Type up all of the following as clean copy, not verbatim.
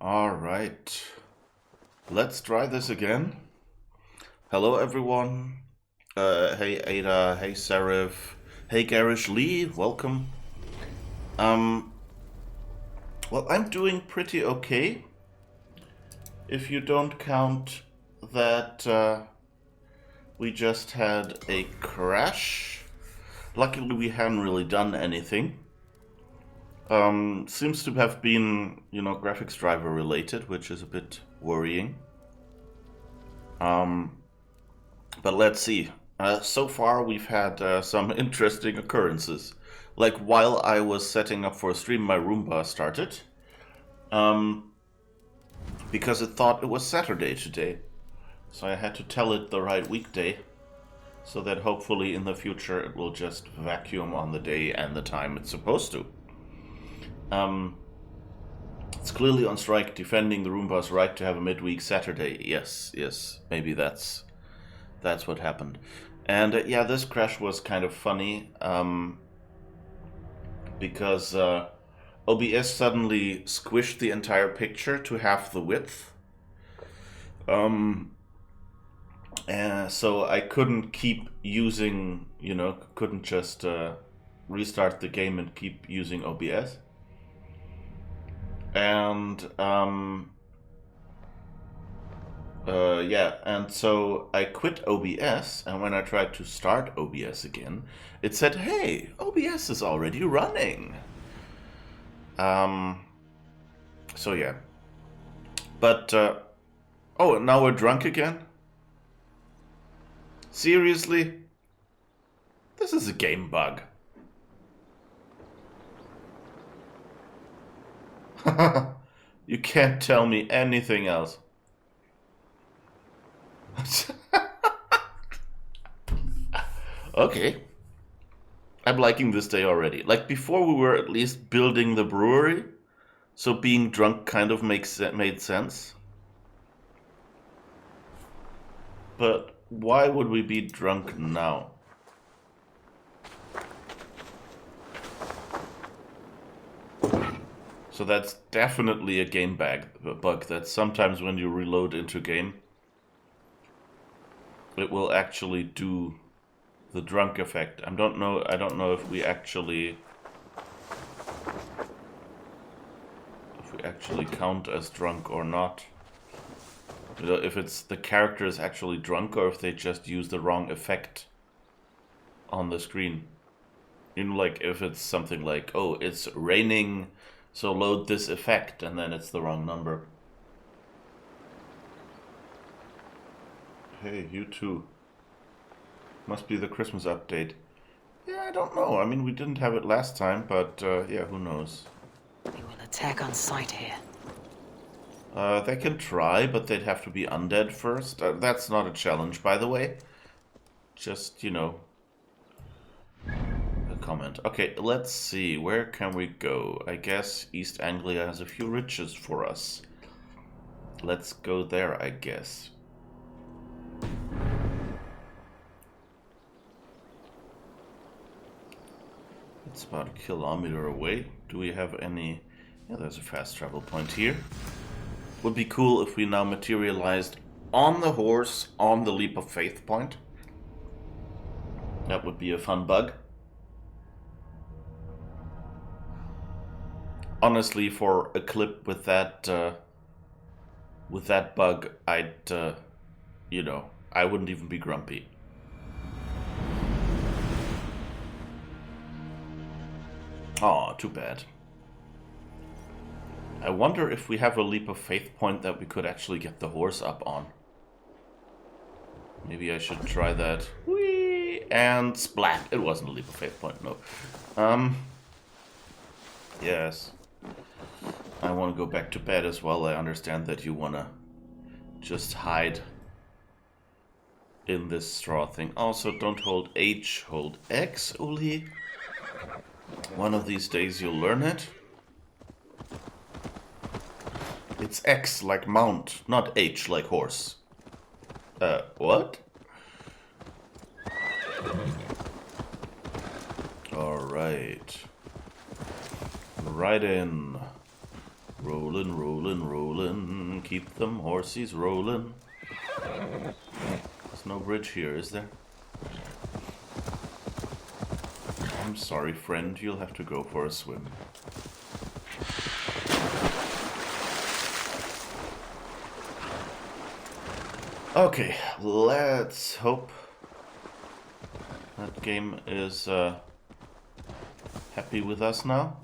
Alright, let's try this again. Hello everyone. Hey Ada, hey Seraph, hey Garish Lee, welcome. Um, well, I'm doing pretty okay. If you don't count that we just had a crash. Luckily we haven't really done anything. Seems to have been, graphics driver related, which is a bit worrying. But let's see. So far, we've had some interesting occurrences. Like while I was setting up for a stream, my Roomba started. Because it thought it was Saturday today. So I had to tell it the right weekday. So that hopefully in the future it will just vacuum on the day and the time it's supposed to. It's clearly on strike, defending the Roomba's right to have a midweek Saturday. Yes, maybe that's what happened. And yeah, this crash was kind of funny because OBS suddenly squished the entire picture to half the width. And so I couldn't keep using, couldn't just restart the game and keep using OBS. And yeah, and so I quit OBS, and when I tried to start OBS again, it said, hey, OBS is already running. So yeah. But, oh, and now we're drunk again? Seriously? This is a game bug. You can't tell me anything else. Okay. I'm liking this day already. Like before we were at least building the brewery, so being drunk kind of made sense. But why would we be drunk now? So that's definitely a game bug that sometimes when you reload into game, it will actually do the drunk effect. I don't know if we actually count as drunk or not. If it's the character is actually drunk or if they just use the wrong effect on the screen. Like if it's something like, oh, it's raining, so load this effect, and then it's the wrong number. Hey, you too. Must be the Christmas update. Yeah, I don't know. I mean, we didn't have it last time, but yeah, who knows. They will attack on sight here. They can try, but they'd have to be undead first. That's not a challenge, by the way. Just, a comment. Okay, let's see. Where can we go? I guess East Anglia has a few riches for us. Let's go there, I guess. It's about a kilometer away. Do we have any... Yeah, there's a fast travel point here. Would be cool if we now materialized on the horse on the Leap of Faith point. That would be a fun bug. Honestly, for a clip with that bug, I'd, I wouldn't even be grumpy. Aw, too bad. I wonder if we have a Leap of Faith point that we could actually get the horse up on. Maybe I should try that. Whee! And splat! It wasn't a Leap of Faith point, no. Yes. I want to go back to bed as well. I understand that you want to just hide in this straw thing. Also, don't hold H, hold X, Uli. One of these days you'll learn it. It's X like mount, not H like horse. What? Alright. Right in. Rollin', rollin', rollin', keep them horses rollin'. There's no bridge here, is there? I'm sorry, friend, you'll have to go for a swim. Okay, let's hope that game is happy with us now.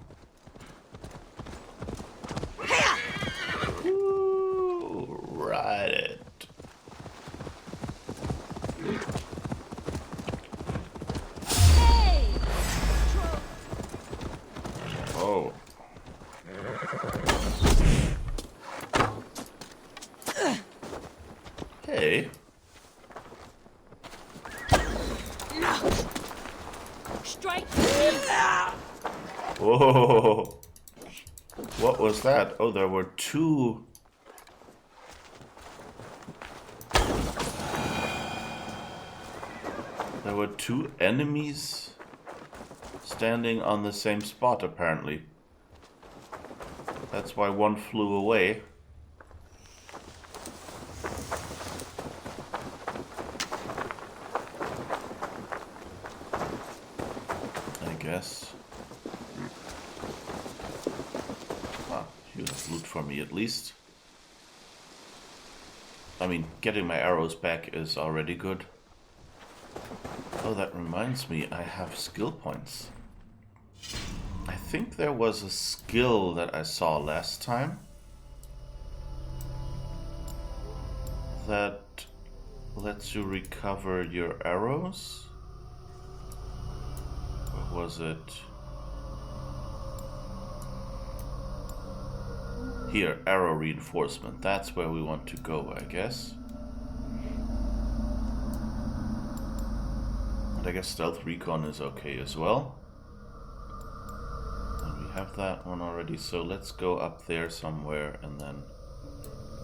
Ooh, ride it. Oh. Hey. Strike. Whoa. What was that? Oh, there were two. There were two enemies standing on the same spot, apparently. That's why one flew away. I guess. Ah, you have loot for me at least. I mean, getting my arrows back is already good. Oh, that reminds me, I have skill points. I think there was a skill that I saw last time that lets you recover your arrows. Or was it? Here, arrow reinforcement. That's where we want to go, I guess. And I guess stealth recon is okay as well. And we have that one already, so let's go up there somewhere and then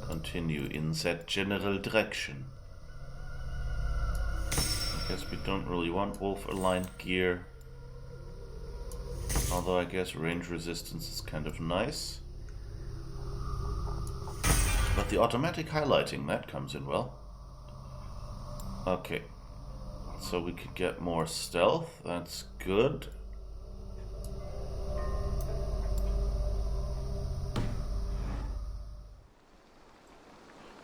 continue in that general direction. I guess we don't really want wolf-aligned gear. Although I guess range resistance is kind of nice. But the automatic highlighting, that comes in well. Okay. So we could get more stealth, that's good.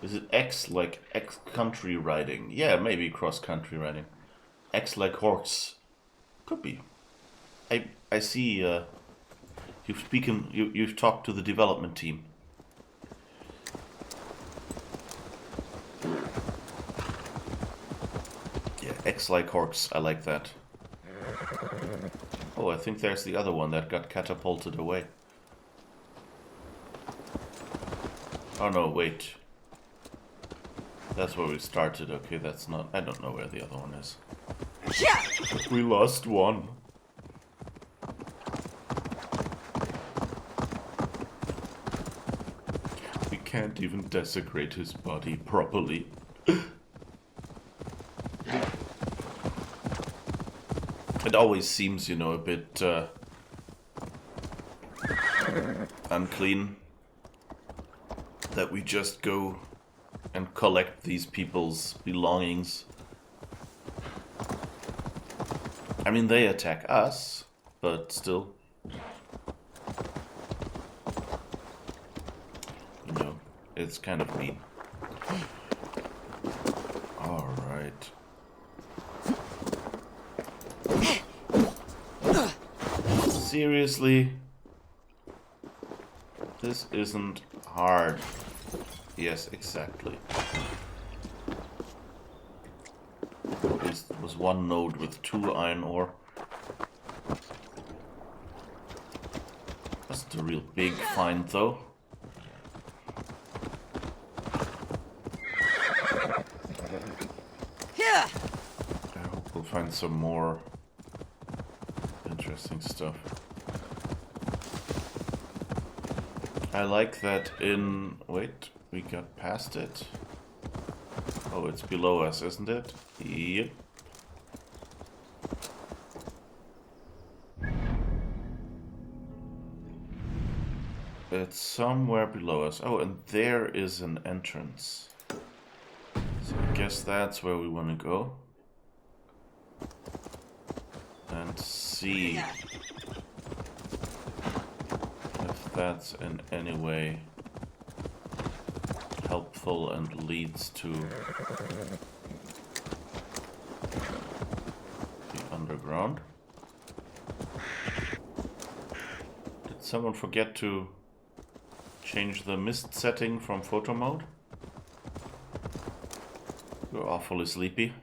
Is it X like X country riding? Yeah, maybe cross country riding. X like horse. Could be. I see you've talked to the development team. Yeah, X like horse, I like that. Oh, I think there's the other one that got catapulted away. Oh no, wait. That's where we started. Okay, that's not... I don't know where the other one is. We lost one. We can't even desecrate his body properly. It always seems, you know, a bit unclean that we just go and collect these people's belongings. I mean, they attack us, but still. You know, it's kind of mean. Alright. Seriously? This isn't hard. Yes, exactly. At least there was one node with 2 iron ore. Wasn't a real big find though. I hope we'll find some more interesting stuff. I like that in... Wait, we got past it? Oh, it's below us, isn't it? Yep. It's somewhere below us. Oh, and there is an entrance. So I guess that's where we want to go. And see if that's in any way helpful and leads to the underground. Did someone forget to change the mist setting from photo mode? You're awfully sleepy.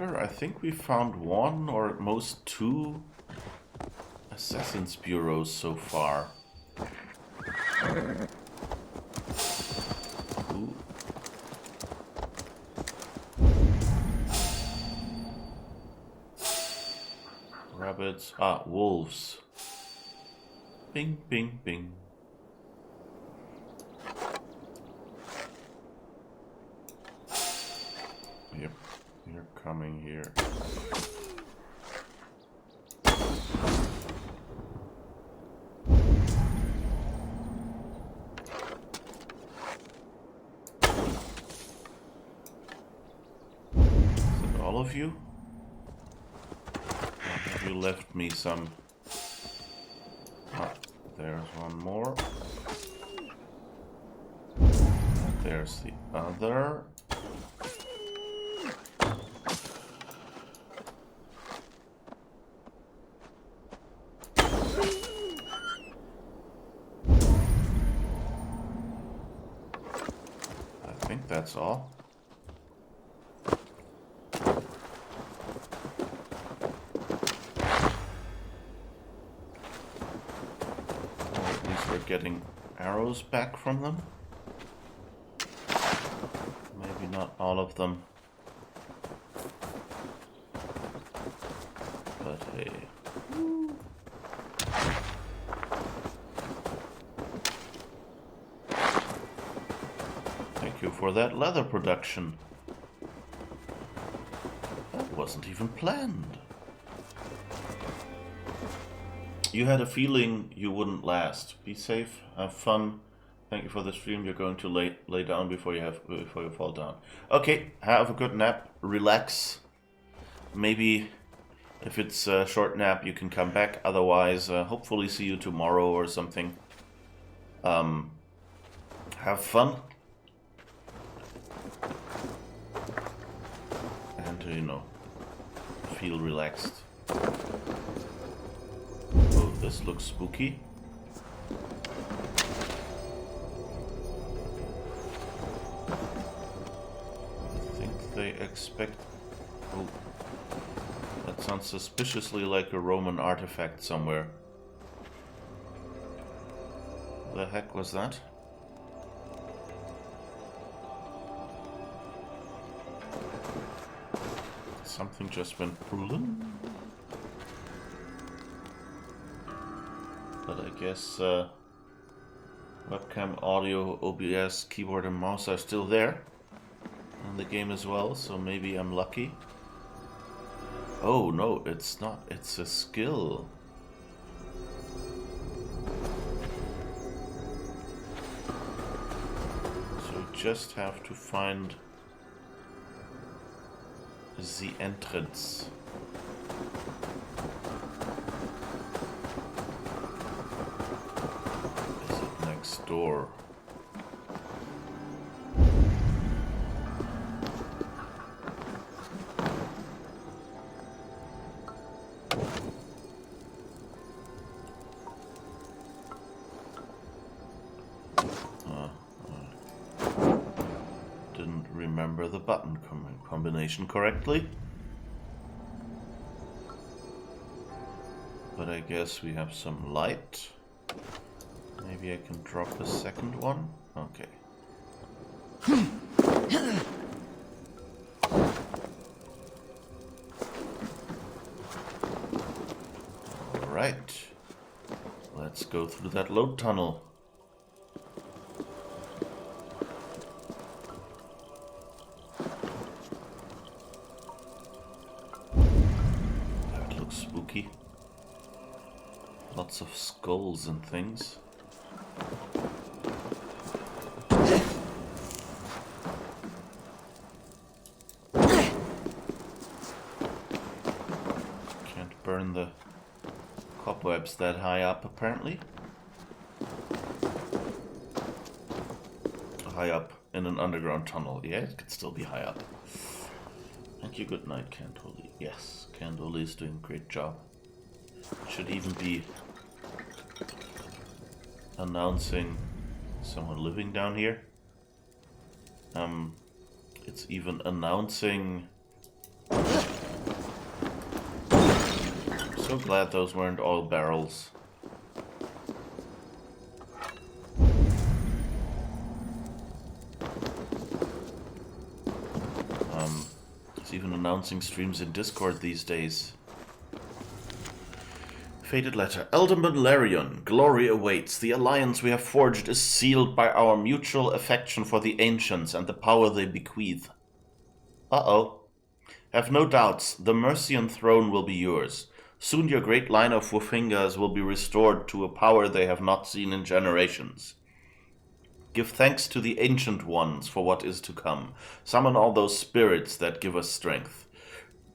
I think we found one or at most two Assassin's Bureaus so far. Ooh. Rabbits. Ah, wolves. Bing, bing, bing. Yep. You're coming here. Is it all of you? Or have you left me some? Ah, there's one more. There's the other. That's all. Or at least we're getting arrows back from them. Maybe not all of them. But hey. Thank you for that leather production. That wasn't even planned. You had a feeling you wouldn't last. Be safe, have fun. Thank you for the stream. You're going to lay down before you fall down. Okay, have a good nap, relax. Maybe if it's a short nap you can come back. Otherwise, hopefully see you tomorrow or something. Have fun. And, you know, feel relaxed. Oh, this looks spooky. I think they expect... Oh, that sounds suspiciously like a Roman artifact somewhere. The heck was that? Something just went prooling. But I guess webcam, audio, OBS, keyboard and mouse are still there in the game as well, so maybe I'm lucky. Oh no, it's not, it's a skill. So you just have to find the entrance. Is it next door? Didn't remember the button combination correctly. But I guess we have some light. Maybe I can drop a second one. Okay. Alright. Let's go through that load tunnel. Lots of skulls and things. Can't burn the cobwebs that high up, apparently. High up in an underground tunnel. Yeah, it could still be high up. Thank you, good night, Candoli. Yes, Candoli is doing a great job. Should even be announcing someone living down here. It's even announcing... I'm so glad those weren't oil barrels. It's even announcing streams in Discord these days. Fated letter. Elderman Larion, glory awaits. The alliance we have forged is sealed by our mutual affection for the ancients and the power they bequeath. Uh-oh. Have no doubts, the Mercian throne will be yours. Soon your great line of Wufingers will be restored to a power they have not seen in generations. Give thanks to the ancient ones for what is to come. Summon all those spirits that give us strength.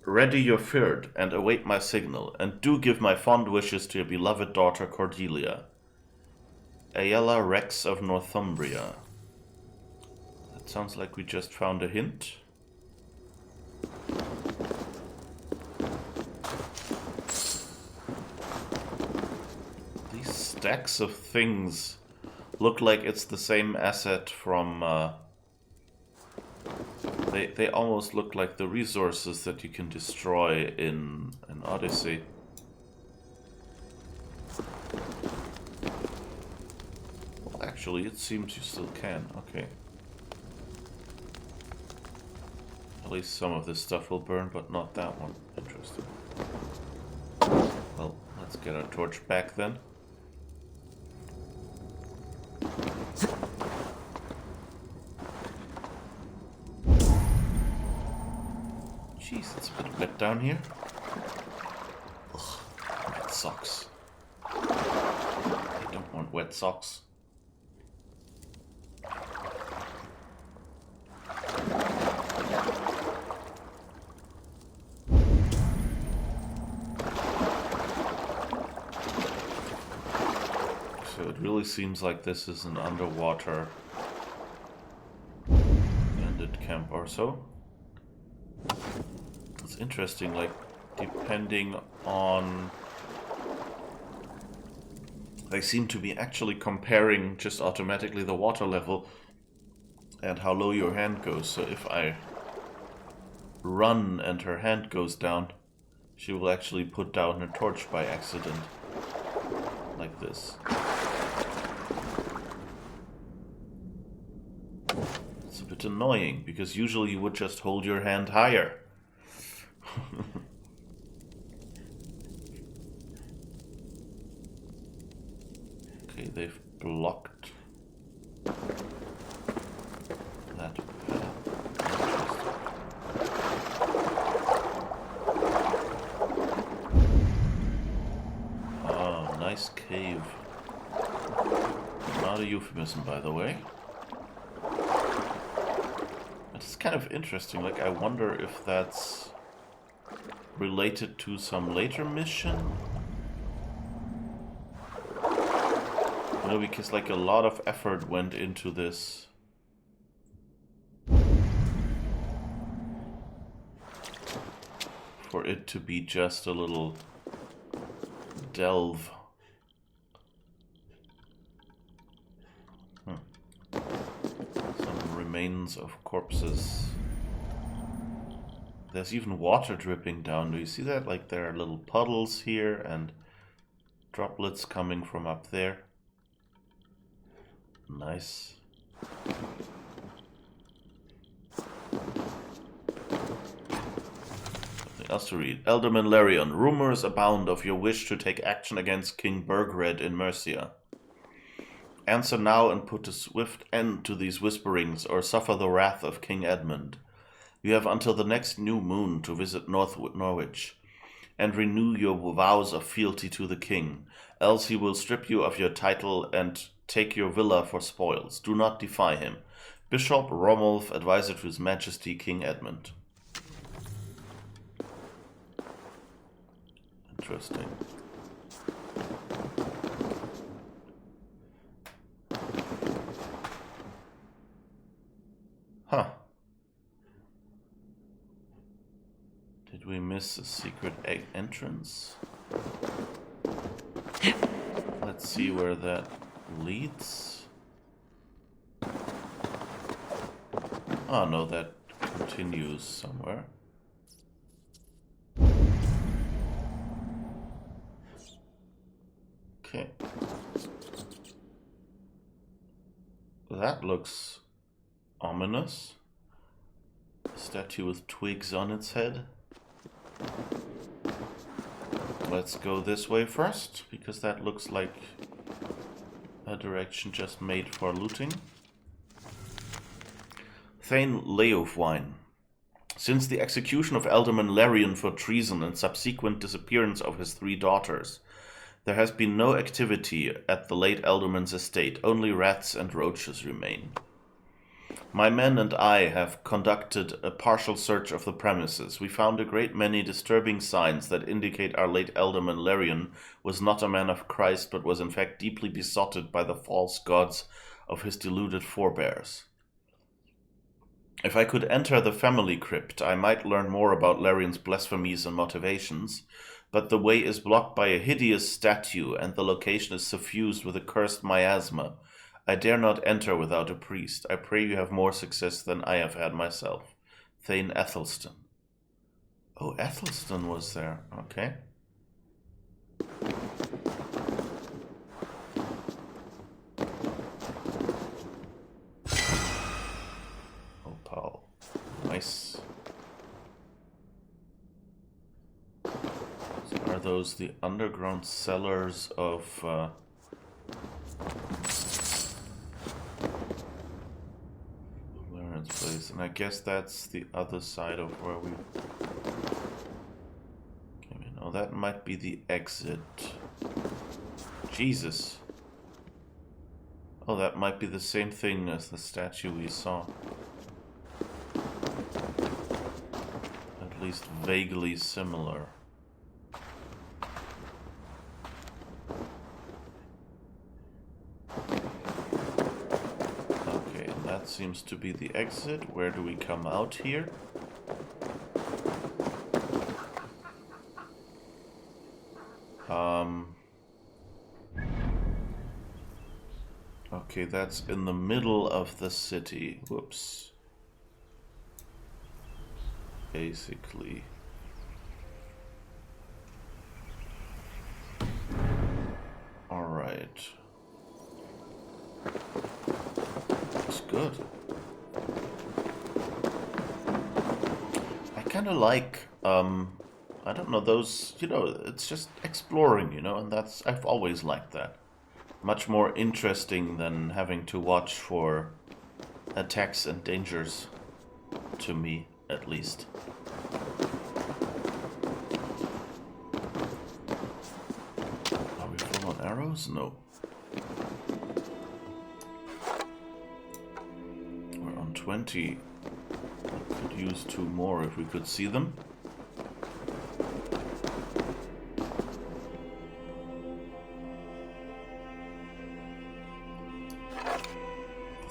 Ready your Fird and await my signal, and do give my fond wishes to your beloved daughter Cordelia. Aella Rex of Northumbria. That sounds like we just found a hint. These stacks of things look like it's the same asset from... They almost look like the resources that you can destroy in an Odyssey. Well, actually, it seems you still can. Okay. At least some of this stuff will burn, but not that one. Interesting. Well, let's get our torch back then. Jeez, it's a bit wet down here. Ugh, wet socks. I don't want wet socks. So it really seems like this is an underwater bandit camp or so. It's interesting, like, depending on... They seem to be actually comparing just automatically the water level and how low your hand goes. So if I run and her hand goes down, she will actually put down her torch by accident. Like this. It's a bit annoying, because usually you would just hold your hand higher. Okay, they've blocked that path. Oh, nice cave. Not a euphemism, by the way. It's kind of interesting, like, I wonder if that's related to some later mission? You know, because like a lot of effort went into this. For it to be just a little delve. Some remains of corpses. There's even water dripping down. Do you see that? Like there are little puddles here and droplets coming from up there. Nice. Something else to read. Elderman Larion, rumors abound of your wish to take action against King Burgred in Mercia. Answer now and put a swift end to these whisperings, or suffer the wrath of King Edmund. You have until the next new moon to visit Norwich. and renew your vows of fealty to the king, else he will strip you of your title and take your villa for spoils. Do not defy him. Bishop Romulf, advisor to His Majesty King Edmund. Interesting. Huh. Did we miss a secret entrance? Let's see where that leads. Oh no, that continues somewhere. Okay. That looks ominous. A statue with twigs on its head. Let's go this way first, because that looks like a direction just made for looting. Thane Leofwine. Since the execution of Alderman Larion for treason and subsequent disappearance of his 3 daughters, there has been no activity at the late Alderman's estate. Only rats and roaches remain. My men and I have conducted a partial search of the premises. We found a great many disturbing signs that indicate our late Alderman Larion was not a man of Christ, but was in fact deeply besotted by the false gods of his deluded forebears. If I could enter the family crypt, I might learn more about Larion's blasphemies and motivations, but the way is blocked by a hideous statue, and the location is suffused with a cursed miasma. I dare not enter without a priest. I pray you have more success than I have had myself. Thane Ethelstan. Oh, Ethelstan was there. Okay. Opal. Nice. So are those the underground cellars of... place, and I guess that's the other side of where we came in. Oh, that might be the exit. Jesus. Oh, that might be the same thing as the statue we saw. At least vaguely similar. Seems to be the exit. Where do we come out here? Okay, that's in the middle of the city. Whoops. Basically. Alright. Good. I kind of like, I don't know, those, you know, it's just exploring, you know, and I've always liked that. Much more interesting than having to watch for attacks and dangers, to me, at least. Are we full on arrows? No. 20. Could use 2 more if we could see them.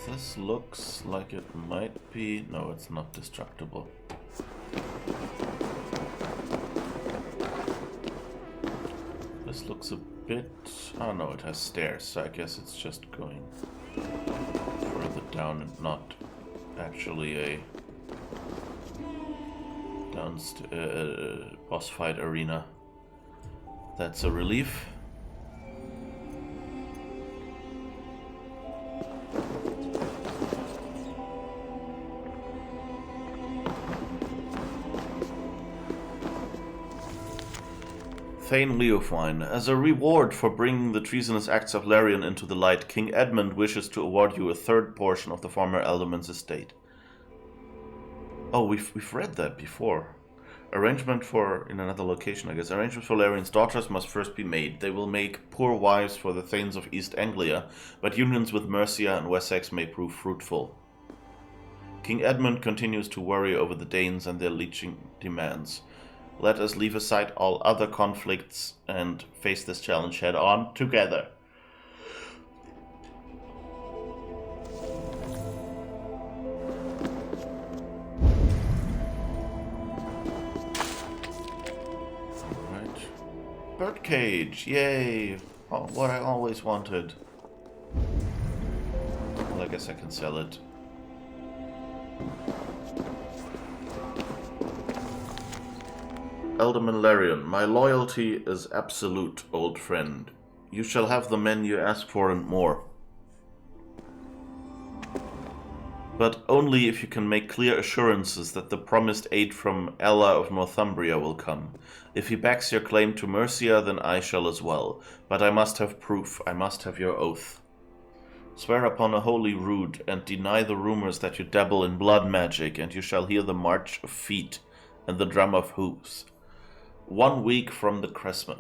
This looks like it might be... No, it's not destructible. This looks a bit... Oh no, it has stairs, so I guess it's just going further down and not actually a boss fight arena. That's a relief. Thane Leofwine, as a reward for bringing the treasonous acts of Larion into the light, King Edmund wishes to award you a 3rd portion of the former Alderman's estate. Oh, we've read that before. Arrangement for, in another location, I guess. Arrangements for Larian's daughters must first be made. They will make poor wives for the Thanes of East Anglia, but unions with Mercia and Wessex may prove fruitful. King Edmund continues to worry over the Danes and their leeching demands. Let us leave aside all other conflicts and face this challenge head on together. Birdcage, yay! Oh, what I always wanted. Well, I guess I can sell it. Alderman Larian, my loyalty is absolute, old friend. You shall have the men you ask for and more. But only if you can make clear assurances that the promised aid from Ella of Northumbria will come. If he backs your claim to Mercia, then I shall as well. But I must have proof, I must have your oath. Swear upon a holy rood, and deny the rumors that you dabble in blood magic, and you shall hear the march of feet and the drum of hoofs. 1 week from the Christmas.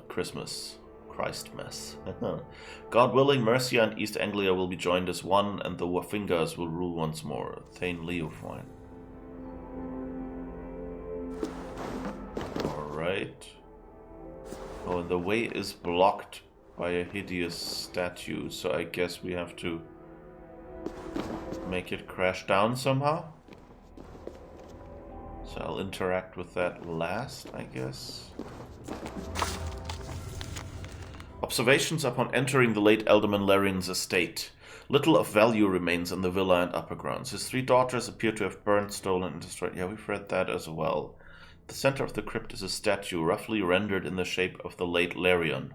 Christmas. God willing, Mercia and East Anglia will be joined as one, and the Wafingers will rule once more. Thane Leofwine. Alright. Oh, and the way is blocked by a hideous statue, so I guess we have to make it crash down somehow. So I'll interact with that last, I guess. Observations upon entering the late Alderman Larian's estate. Little of value remains in the villa and upper grounds. His 3 daughters appear to have burned, stolen, and destroyed. Yeah, we've read that as well. The center of the crypt is a statue, roughly rendered in the shape of the late Larian.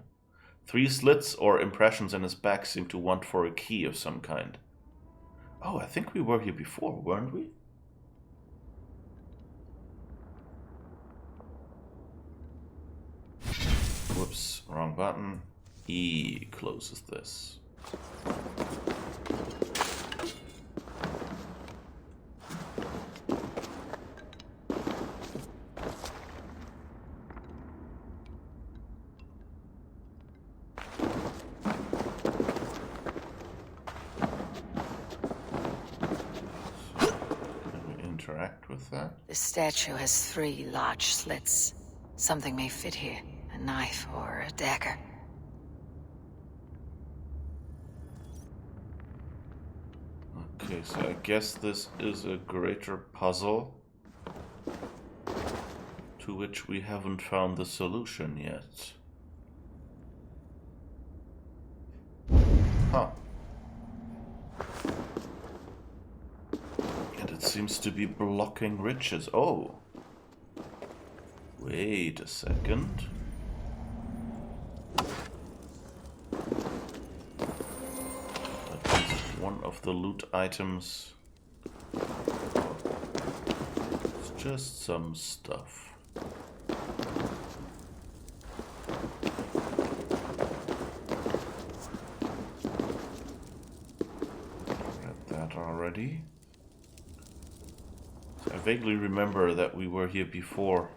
3 slits or impressions in his back seem to want for a key of some kind. Oh, I think we were here before, weren't we? Whoops, wrong button. E closes this. Interact with that. The statue has 3 large slits. Something may fit here. A knife or a dagger. Okay, so I guess this is a greater puzzle to which we haven't found the solution yet. Huh. And it seems to be blocking riches. Oh. Wait a second. One of the loot items. It's just some stuff. Read that already. I vaguely remember that we were here before.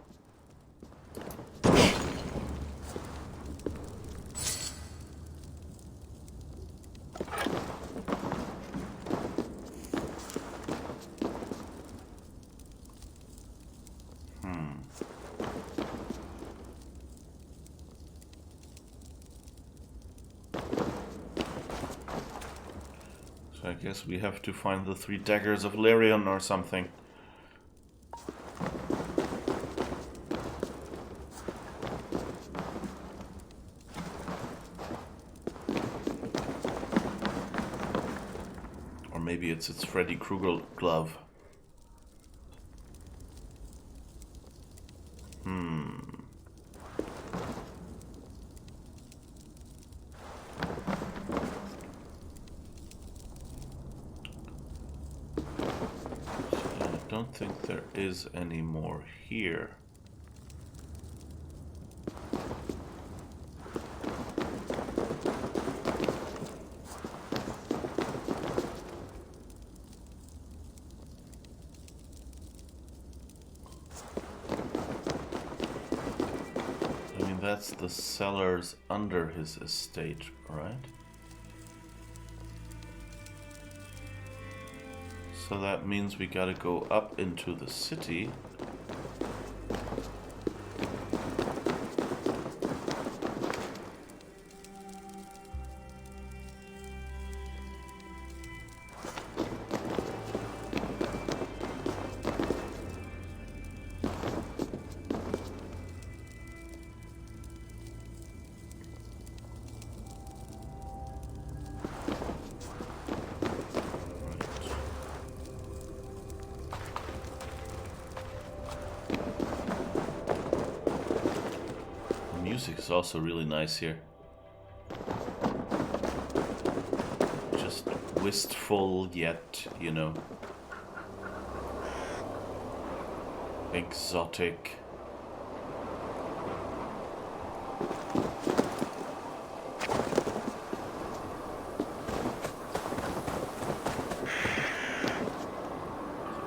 I guess we have to find the 3 daggers of Larian or something. Or maybe it's its Freddy Krueger glove. I don't think there is any more here. that's the cellars under his estate, right? So that means we gotta go up into the city. Music is also really nice here. Just wistful yet, you know, exotic.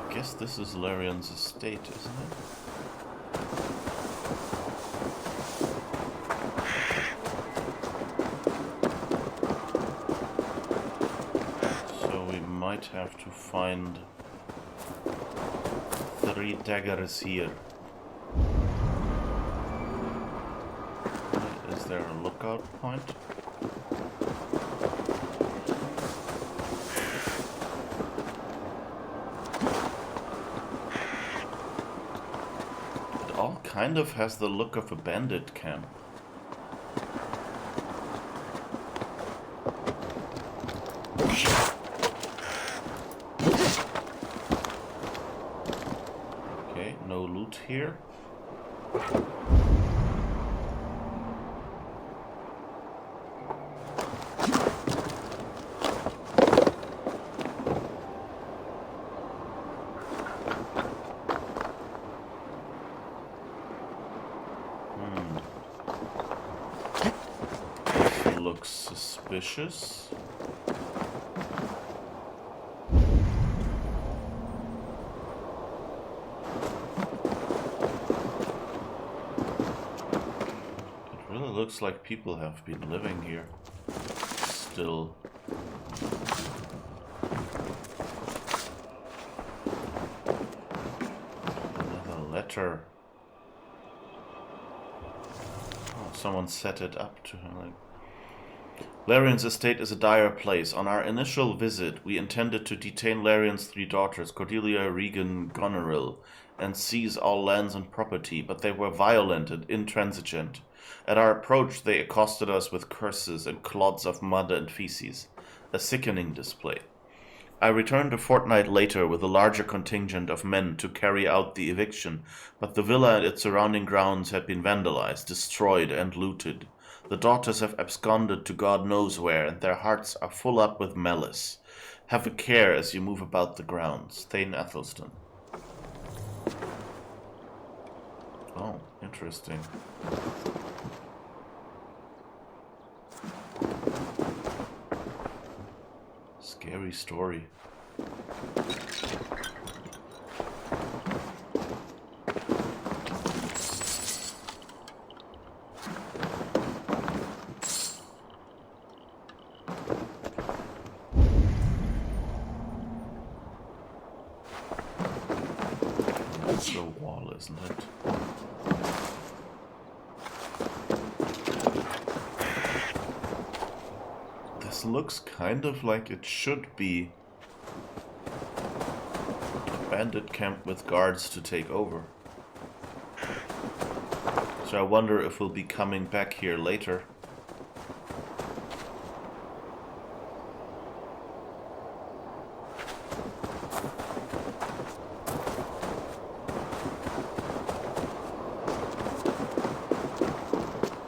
I guess this is Larion's estate, isn't it? Might have to find 3 daggers here. Is there a lookout point? It all kind of has the look of a bandit camp. Here. This looks suspicious. Looks like people have been living here still. Another letter. Oh, someone set it up to him. Like, Larion's estate is a dire place. On our initial visit, we intended to detain Larion's 3 daughters, Cordelia, Regan, Goneril, and seize all lands and property, but they were violent and intransigent. At our approach, they accosted us with curses and clods of mud and feces, a sickening display. I returned a fortnight later with a larger contingent of men to carry out the eviction, but the villa and its surrounding grounds had been vandalized, destroyed, and looted. The daughters have absconded to God knows where, and their hearts are full up with malice. Have a care as you move about the grounds. Thane Athelstan. Oh, interesting. Scary story. That's the wall, isn't it? Looks kind of like it should be a bandit camp with guards to take over. So I wonder if we'll be coming back here later.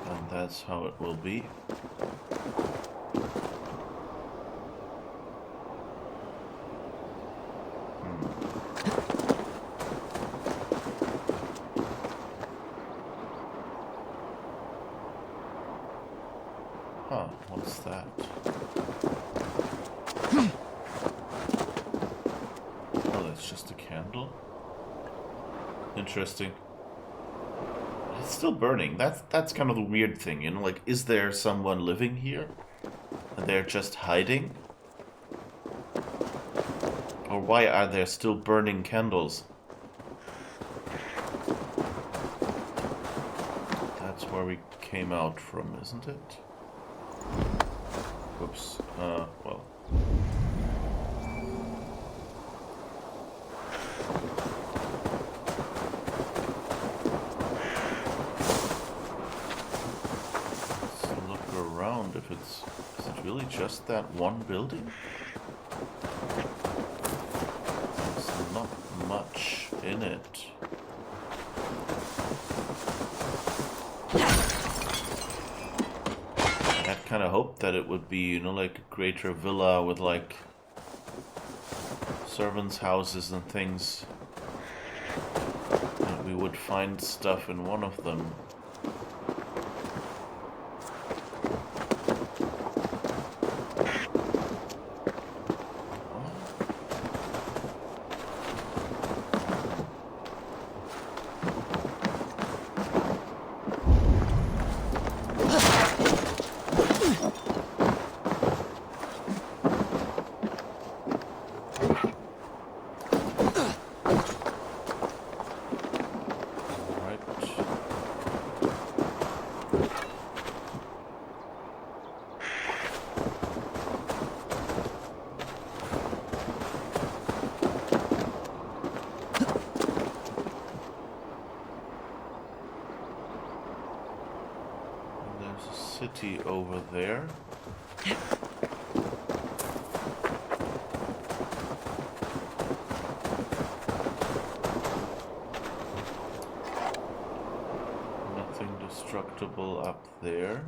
And that's how it will be. Huh, what's that? Oh, that's just a candle? Interesting. It's still burning. That's kind of the weird thing, you know? Like, is there someone living here? And they're just hiding? Or why are there still burning candles? That's where we came out from, isn't it? Whoops. Well. Let's look around if it's... Is it really just that one building? There's not much in it. I had kind of hoped that it would be, you know, like a greater villa with like servants' houses and things. And we would find stuff in one of them. City over there. Nothing destructible up there.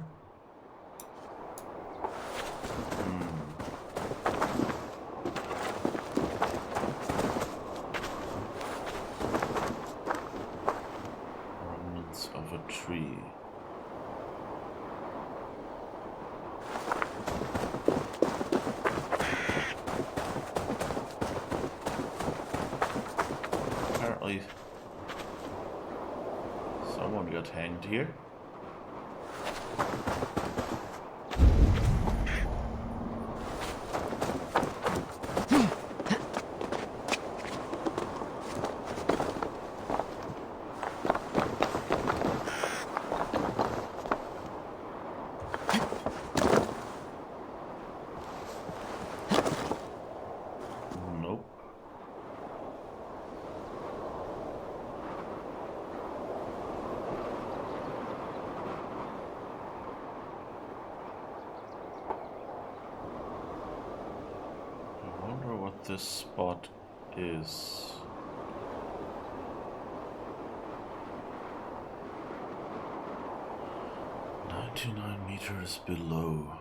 Remnants of a tree. Someone got hanged here. This spot is 99 meters below.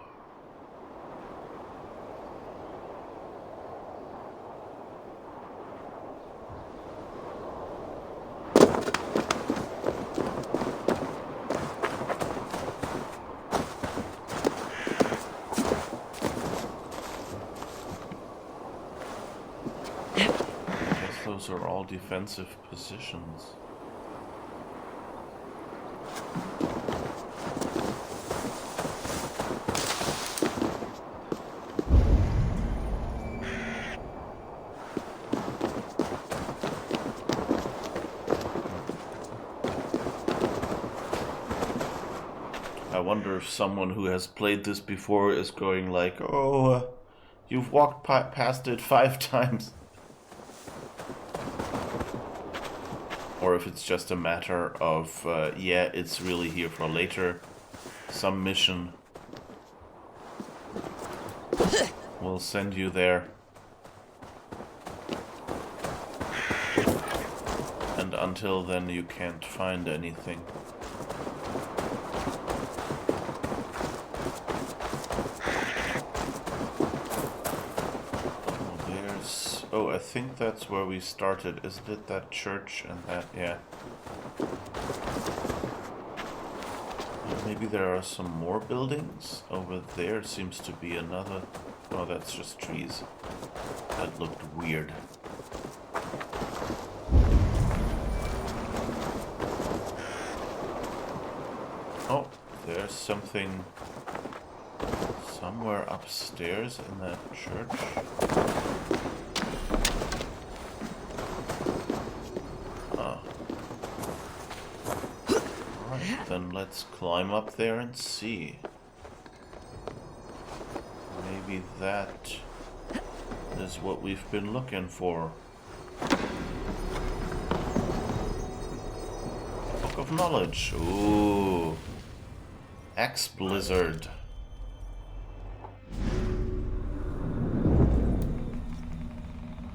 Those are all defensive positions. I wonder if someone who has played this before is going like, oh, you've walked past it 5 times. Or if it's just a matter of, yeah, it's really here for later. Some mission will send you there. And until then you can't find anything. Oh, I think that's where we started, isn't it? That church and that, yeah. Maybe there are some more buildings. Over there seems to be another... Oh, that's just trees. That looked weird. there's something somewhere upstairs in that church. Ah. Alright, then let's climb up there and see. Maybe that is what we've been looking for. Book of Knowledge. Ooh. Axe Blizzard.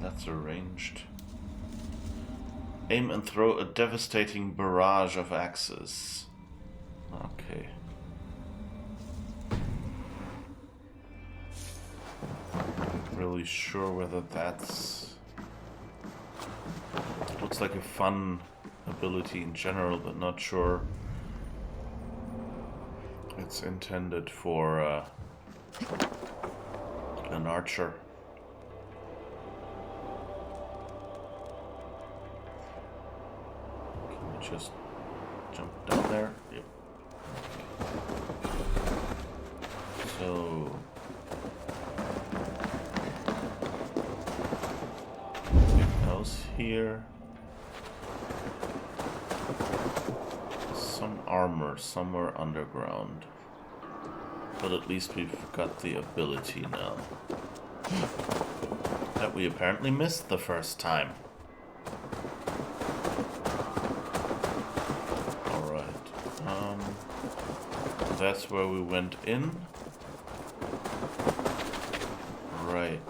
That's arranged. Aim and throw a devastating barrage of axes. Okay. Not really sure whether that's... Looks like a fun ability in general, but not sure it's intended for an archer. Can we just jump down there? Yep. So... house here. Some armor somewhere underground. But at least we've got the ability now. That we apparently missed the first time. Alright. That's where we went in. Right.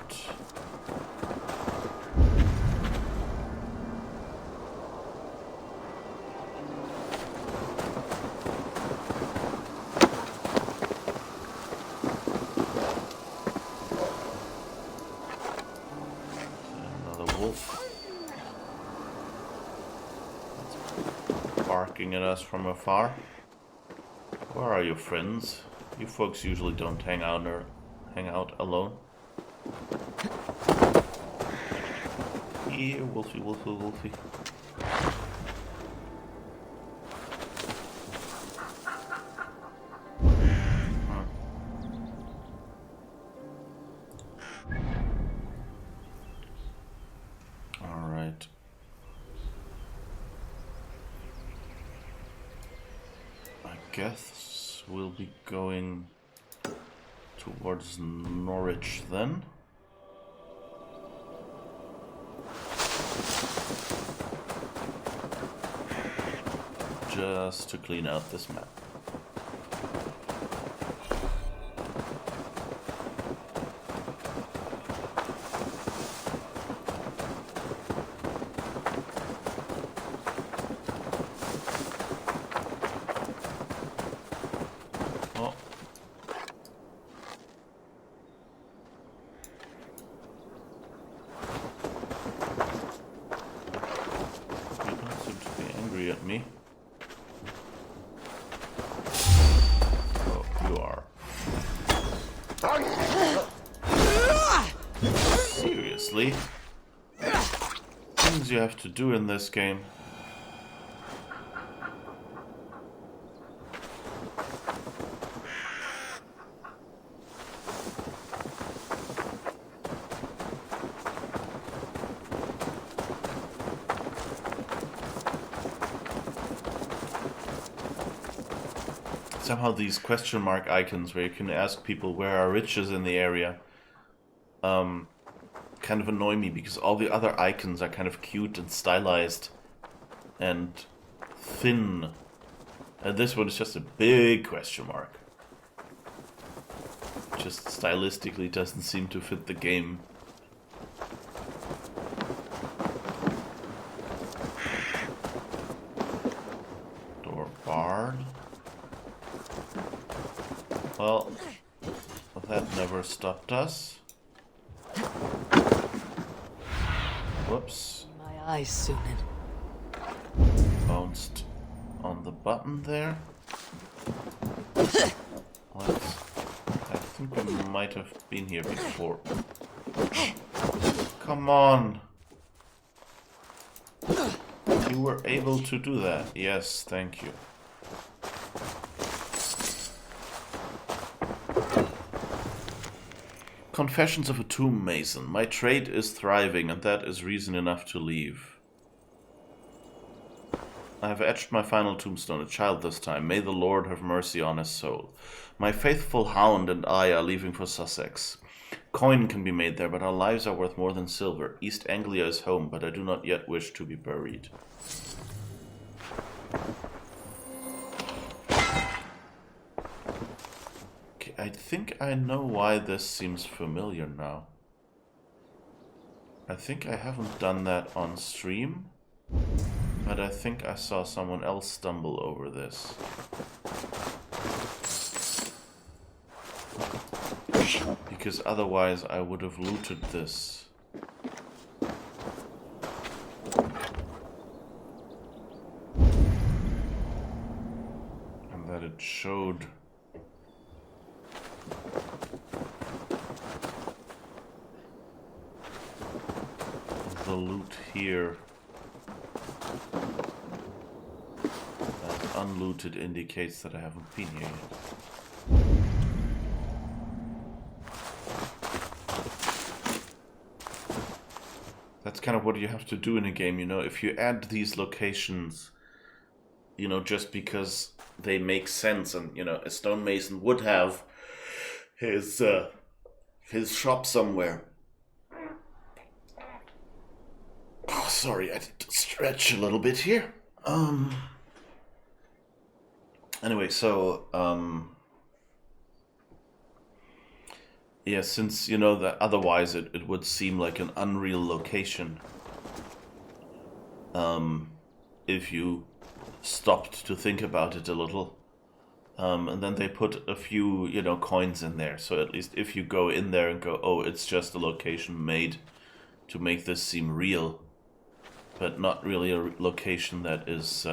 Barking at us from afar. Where are your friends? You folks usually don't hang out alone. Here, Wolfie, Wolfie, Wolfie. Alright. I guess we'll be going towards Norwich then. Just to clean out this map. At me. Oh, you are. Seriously? Things you have to do in this game. Somehow these question mark icons where you can ask people where are riches in the area kind of annoy me because all the other icons are kind of cute and stylized and thin. And this one is just a big question mark. Just stylistically doesn't seem to fit the game. Door barred. Well, that never stopped us. Whoops. My eyes sooner. Bounced on the button there. I think I might have been here before. Come on. You were able to do that. Yes, thank you. Confessions of a Tomb Mason. My trade is thriving, and that is reason enough to leave. I have etched my final tombstone, a child this time. May the Lord have mercy on his soul. My faithful hound and I are leaving for Sussex. Coin can be made there, but our lives are worth more than silver. East Anglia is home, but I do not yet wish to be buried. Okay, I think I know why this seems familiar now. I think I haven't done that on stream, but I think I saw someone else stumble over this. Because otherwise I would have looted this. And that it showed the loot here. That unlooted indicates that I haven't been here yet. That's kind of what you have to do in a game, you know, if you add these locations, you know, just because they make sense, and, you know, a stonemason would have his shop somewhere. Oh, sorry, I had to stretch a little bit here. Anyway, so, yeah, since, you know, that otherwise it would seem like an unreal location. If you stopped to think about it a little. And then they put a few, you know, coins in there. So at least if you go in there and go, oh, it's just a location made to make this seem real, but not really a location that is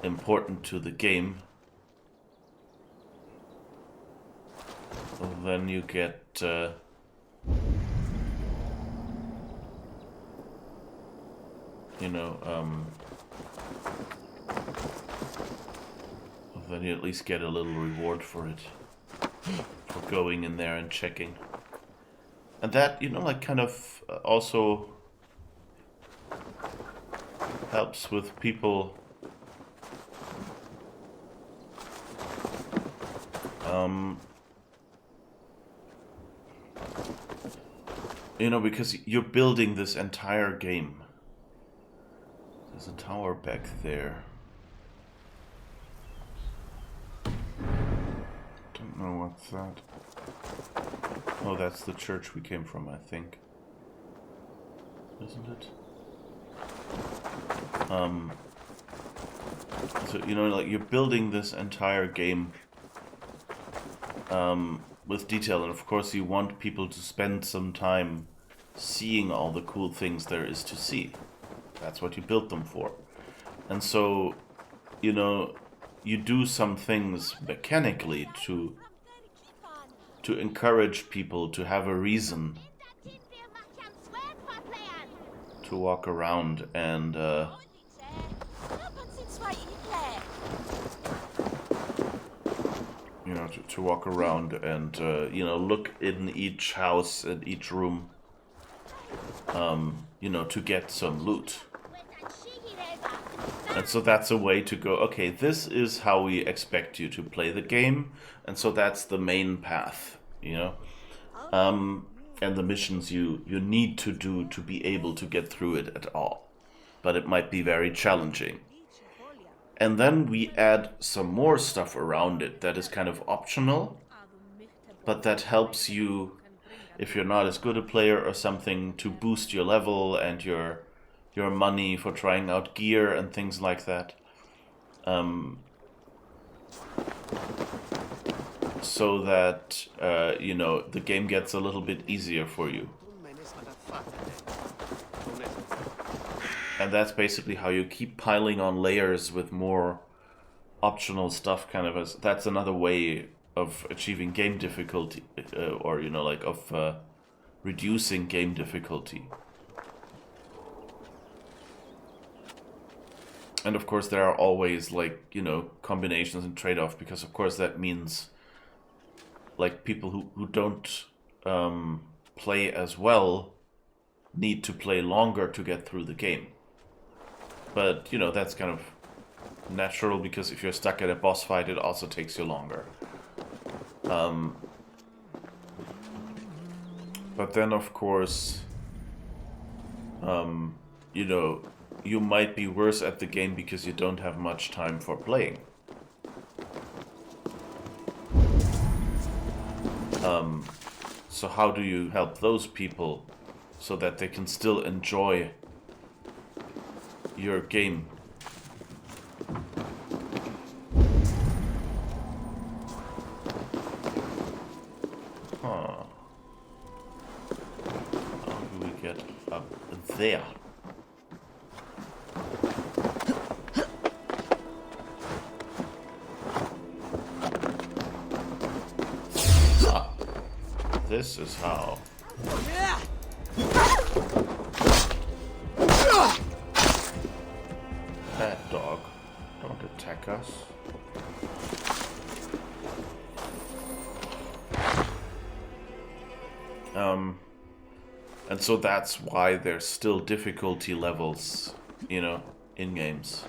important to the game, then you get you know, then you at least get a little reward for it, for going in there and checking. And that, you know, like kind of also helps with people you know, because you're building this entire game. There's a tower back there. Don't know what's that. Oh, that's the church we came from, I think. Isn't it? So, you know, like, you're building this entire game with detail, and of course you want people to spend some time seeing all the cool things there is to see. That's what you built them for. And so, you know, you do some things mechanically to encourage people to have a reason to walk around and you know, to walk around and you know, look in each house and each room, you know, to get some loot. And so that's a way to go, okay, this is how we expect you to play the game, and so that's the main path, you know? And the missions you need to do to be able to get through it at all. But it might be very challenging. And then we add some more stuff around it that is kind of optional, but that helps you, if you're not as good a player or something, to boost your level and your money for trying out gear and things like that. So that, you know, the game gets a little bit easier for you. And that's basically how you keep piling on layers with more optional stuff, kind of, as that's another way of achieving game difficulty, or, you know, like, of reducing game difficulty. And of course there are always, like, you know, combinations and trade-off, because of course that means, like, people who don't play as well need to play longer to get through the game. But, you know, that's kind of natural, because if you're stuck at a boss fight, it also takes you longer. But then, of course, you know, you might be worse at the game because you don't have much time for playing. So how do you help those people so that they can still enjoy your game? Huh. How do we get up there? This is how. Bad dog, don't attack us. And so that's why there's still difficulty levels, you know, in games.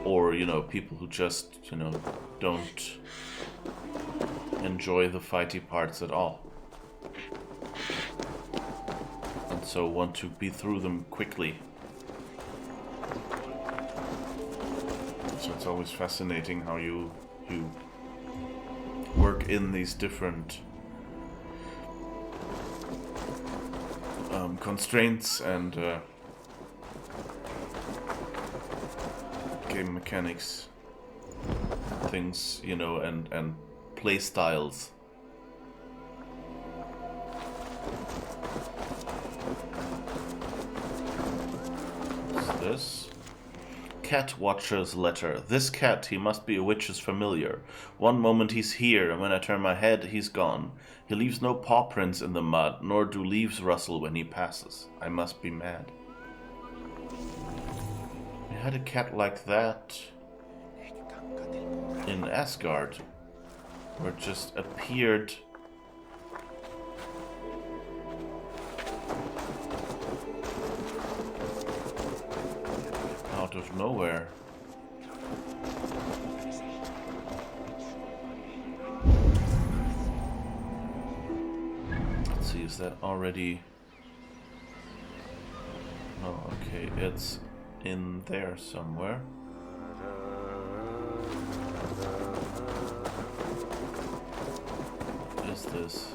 Or, you know, people who just, you know, don't enjoy the fighty parts at all. And so want to be through them quickly. So it's always fascinating how you work in these different constraints and game mechanics, things, you know, and play styles. What's this? Cat Watcher's letter. This cat, he must be a witch's familiar. One moment he's here, and when I turn my head, he's gone. He leaves no paw prints in the mud, nor do leaves rustle when he passes. I must be mad. We had a cat like that in Asgard, where it just appeared out of nowhere. Let's see, is that already... Oh, okay, it's in there somewhere. What is this?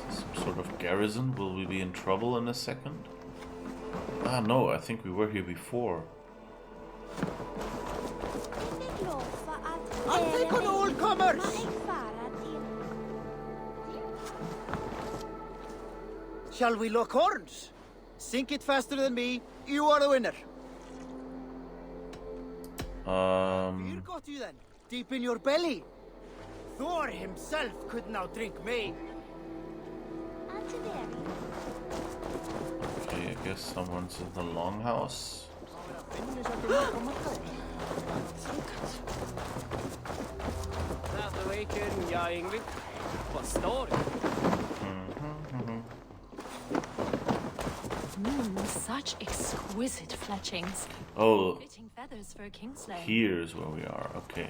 Some sort of garrison? Will we be in trouble in a second? Ah, no, I think we were here before. Antikon all comers! Shall we lock horns? Sink it faster than me, you are the winner. Here got you then, deep in your belly. Thor himself could now drink me. Okay, I guess someone's in the longhouse. Such exquisite fletchings. Oh, Fitting feathers for a kingslayer. here's where we are. Okay.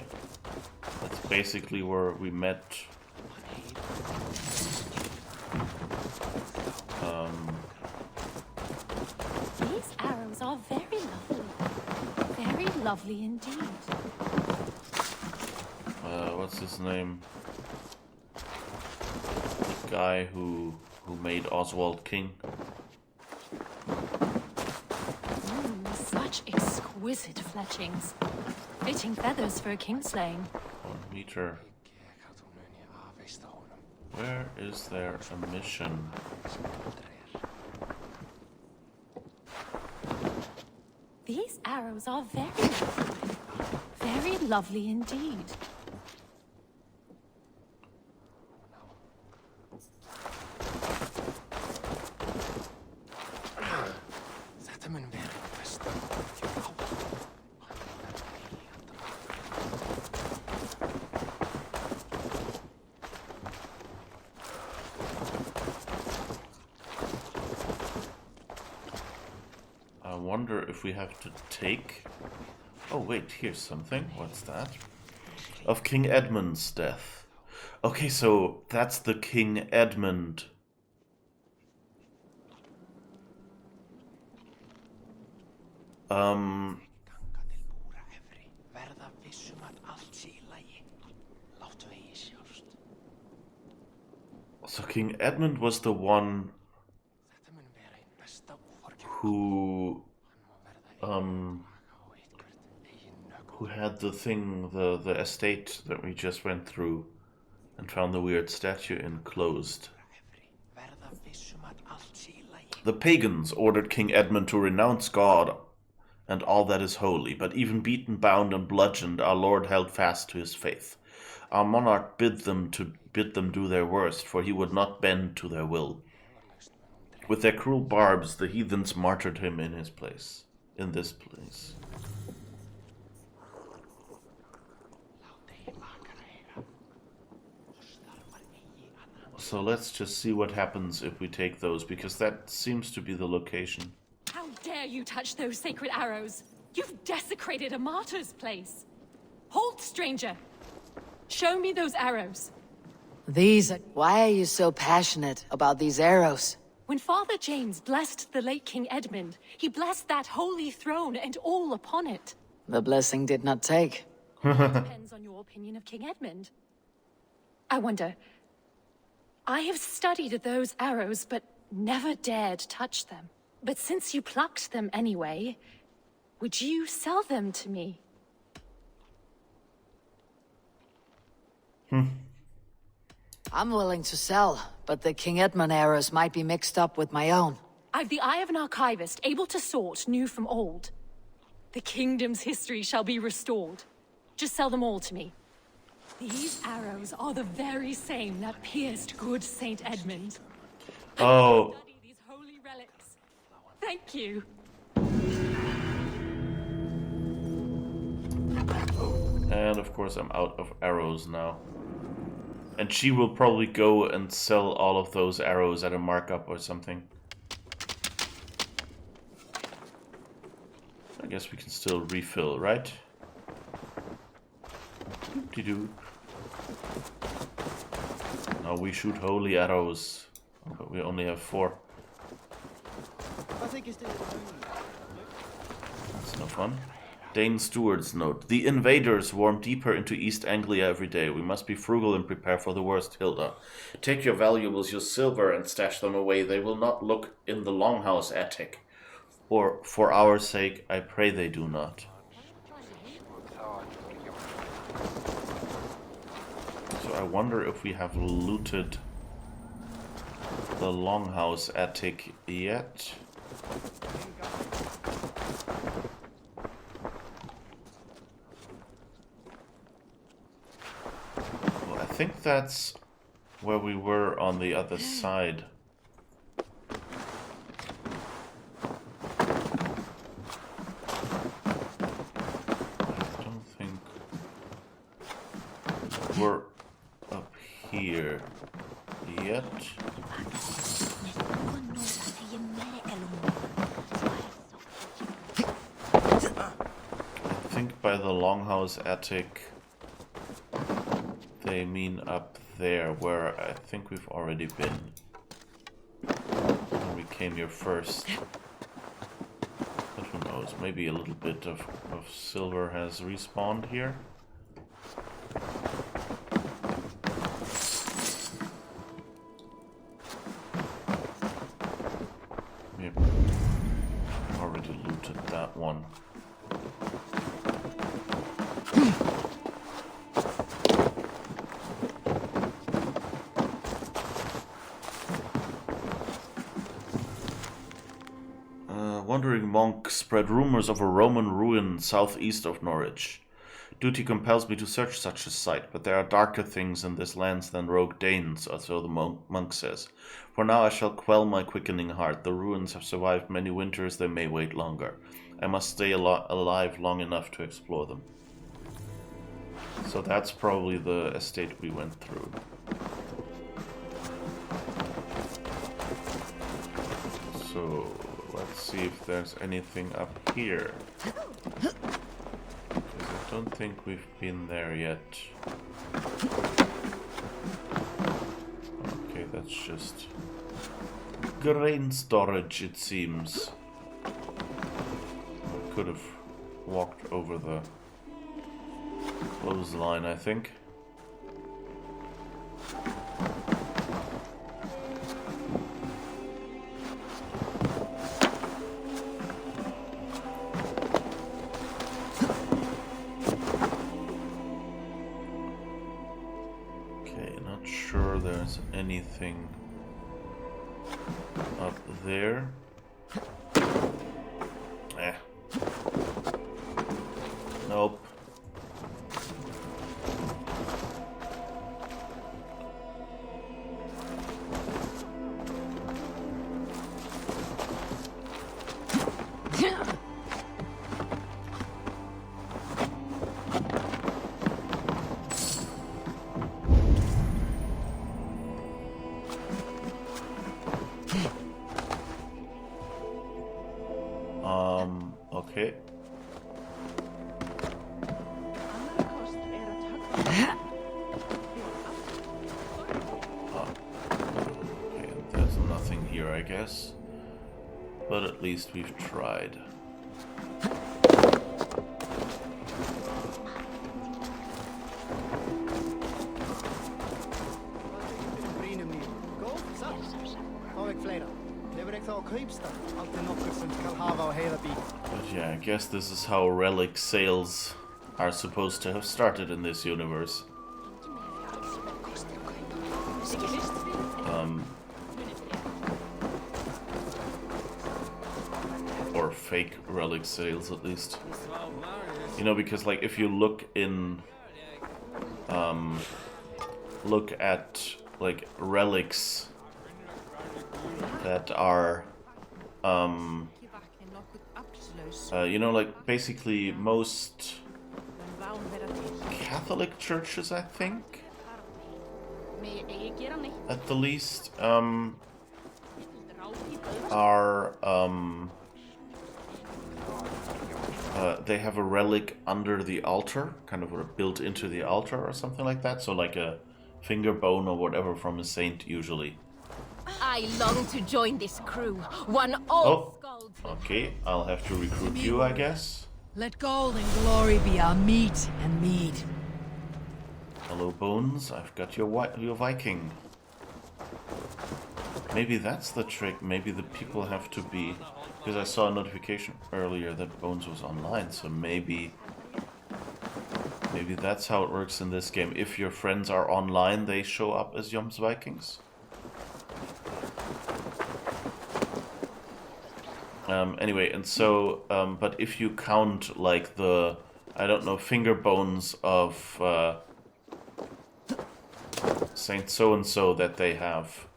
That's basically where we met. These arrows are very lovely. Very lovely indeed. What's his name? The guy who made Oswald king. Such exquisite fletchings. Fitting feathers for a kingslaying. 1 meter. Where is there a mission? These arrows are very lovely. Very lovely indeed. wonder if we have to take... Oh wait, here's something. What's that? Of King Edmund's death. Okay, so that's the King Edmund. So King Edmund was the one who had the thing, the estate that we just went through and found the weird statue enclosed. The pagans ordered King Edmund to renounce God and all that is holy, but even beaten, bound, and bludgeoned, our Lord held fast to his faith. Our monarch bid them do their worst, for he would not bend to their will. With their cruel barbs, the heathens martyred him in this place. So let's just see what happens if we take those, because that seems to be the location. How dare you touch those sacred arrows? You've desecrated a martyr's place. Halt, stranger. Show me those arrows. Why are you so passionate about these arrows? When Father James blessed the late King Edmund, he blessed that holy throne and all upon it. The blessing did not take. Depends on your opinion of King Edmund. I wonder... I have studied those arrows, but never dared touch them. But since you plucked them anyway, would you sell them to me? I'm willing to sell, but the King Edmund arrows might be mixed up with my own. I've the eye of an archivist, able to sort new from old. The kingdom's history shall be restored. Just sell them all to me. These arrows are the very same that pierced good Saint Edmund. Oh. Study these holy relics. Thank you. And of course I'm out of arrows now. And she will probably go and sell all of those arrows at a markup or something. I guess we can still refill, right? Doop-de-doo. Now we shoot holy arrows. But we only have 4. I think it's That's no fun. Dane Steward's note. The invaders swarm deeper into East Anglia every day. We must be frugal and prepare for the worst, Hilda. Take your valuables, your silver, and stash them away. They will not look in the longhouse attic. Or, for our sake, I pray they do not. So I wonder if we have looted the longhouse attic yet. I think that's where we were on the other side. I don't think we're up here yet. I think by the longhouse attic they mean up there, where I think we've already been. When we came here first. But who knows, maybe a little bit of silver has respawned here. We've already looted that one. Wandering monk spread rumors of a Roman ruin southeast of Norwich. Duty compels me to search such a site, but there are darker things in this land than rogue Danes, or so the monk says. For now I shall quell my quickening heart. The ruins have survived many winters, they may wait longer. I must stay alive long enough to explore them. So that's probably the estate we went through. So let's Let's see if there's anything up here. Because I don't think we've been there yet. Okay, that's just grain storage, it seems. I could have walked over the clothesline, I think. Okay, not sure there's anything up there. Nope. Okay. Okay, there's nothing here, I guess. But at least we've tried. But yeah, I guess this is how relic sales are supposed to have started in this universe. Or fake relic sales, at least. You know, because like if you look in, look at like relics that are, you know, like basically most Catholic churches, I think, at the least, are, they have a relic under the altar, kind of built into the altar or something like that. So like a finger bone or whatever from a saint, usually. I long to join this crew. One old Oh, okay. I'll have to recruit you, I guess. Let gold and glory be our meat and mead. Hello, Bones. I've got your Viking. Maybe that's the trick. Maybe the people have to be... Because I saw a notification earlier that Bones was online, so maybe that's how it works in this game. If your friends are online, they show up as Yom's Vikings. Anyway, and so, but if you count, like, the, I don't know, finger bones of Saint so-and-so that they have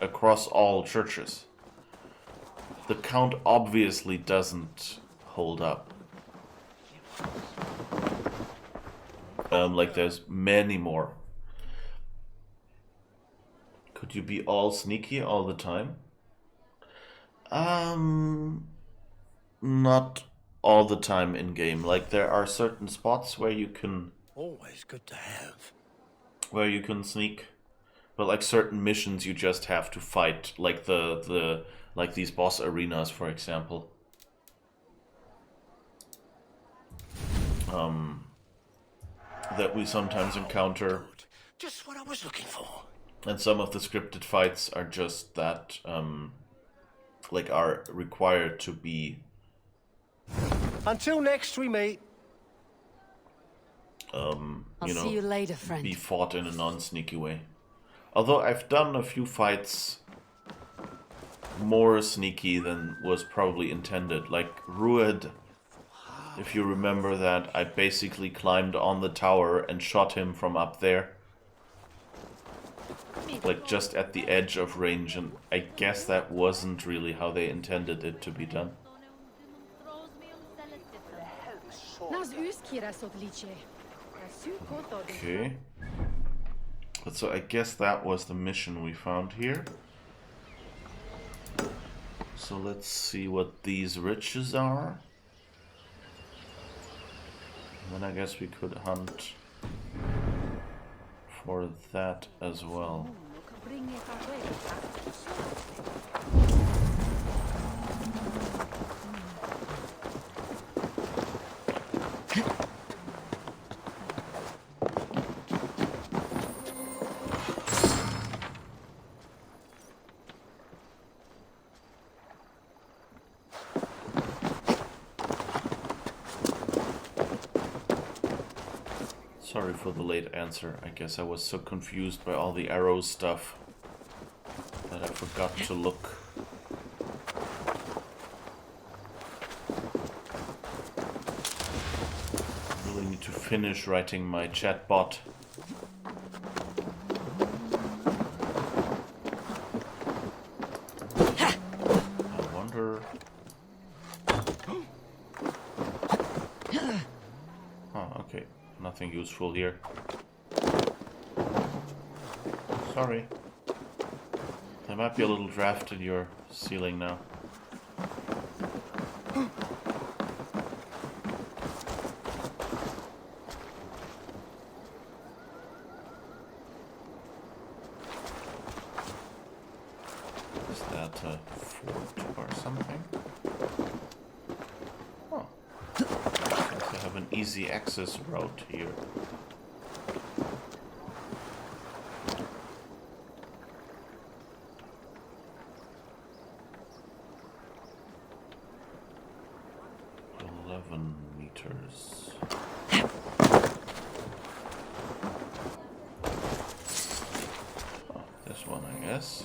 across all churches, the count obviously doesn't hold up. Like, there's many more. Could you be all sneaky all the time? Not all the time in game. Like, there are certain spots where you can... Always good to have. Where you can sneak. But like certain missions you just have to fight. Like like these boss arenas, for example. That we sometimes encounter. Just what I was looking for. And some of the scripted fights are just that, like, are required to be... Until next we meet. I'll you know, see you later, friend. be fought in a non-sneaky way. Although I've done a few fights more sneaky than was probably intended. Like Rued, if you remember that, I basically climbed on the tower and shot him from up there. Like just at the edge of range, and I guess that wasn't really how they intended it to be done. Okay. But so I guess that was the mission we found here. So let's see what these riches are. And then I guess we could hunt for that as well. Sorry for the late answer. I guess I was so confused by all the arrow stuff that I forgot to look. I really need to finish writing my chatbot. I wonder... Oh, okay. Nothing useful here. Sorry. There might be a little draft in your ceiling now. Is that a fort or something? Oh. I have an easy access route here. Meters. Oh, this one, I guess.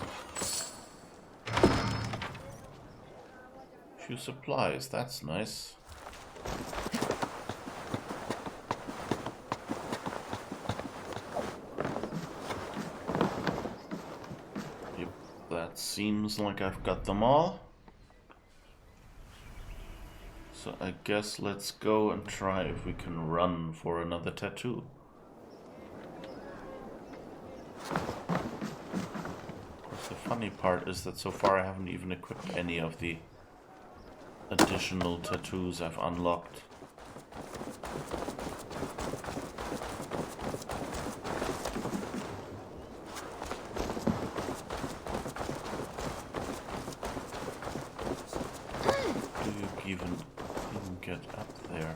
Few supplies, that's nice. Yep, that seems like I've got them all. So I guess let's go and try if we can run for another tattoo. Of course, the funny part is that so far I haven't even equipped any of the additional tattoos I've unlocked. Do you even get up there?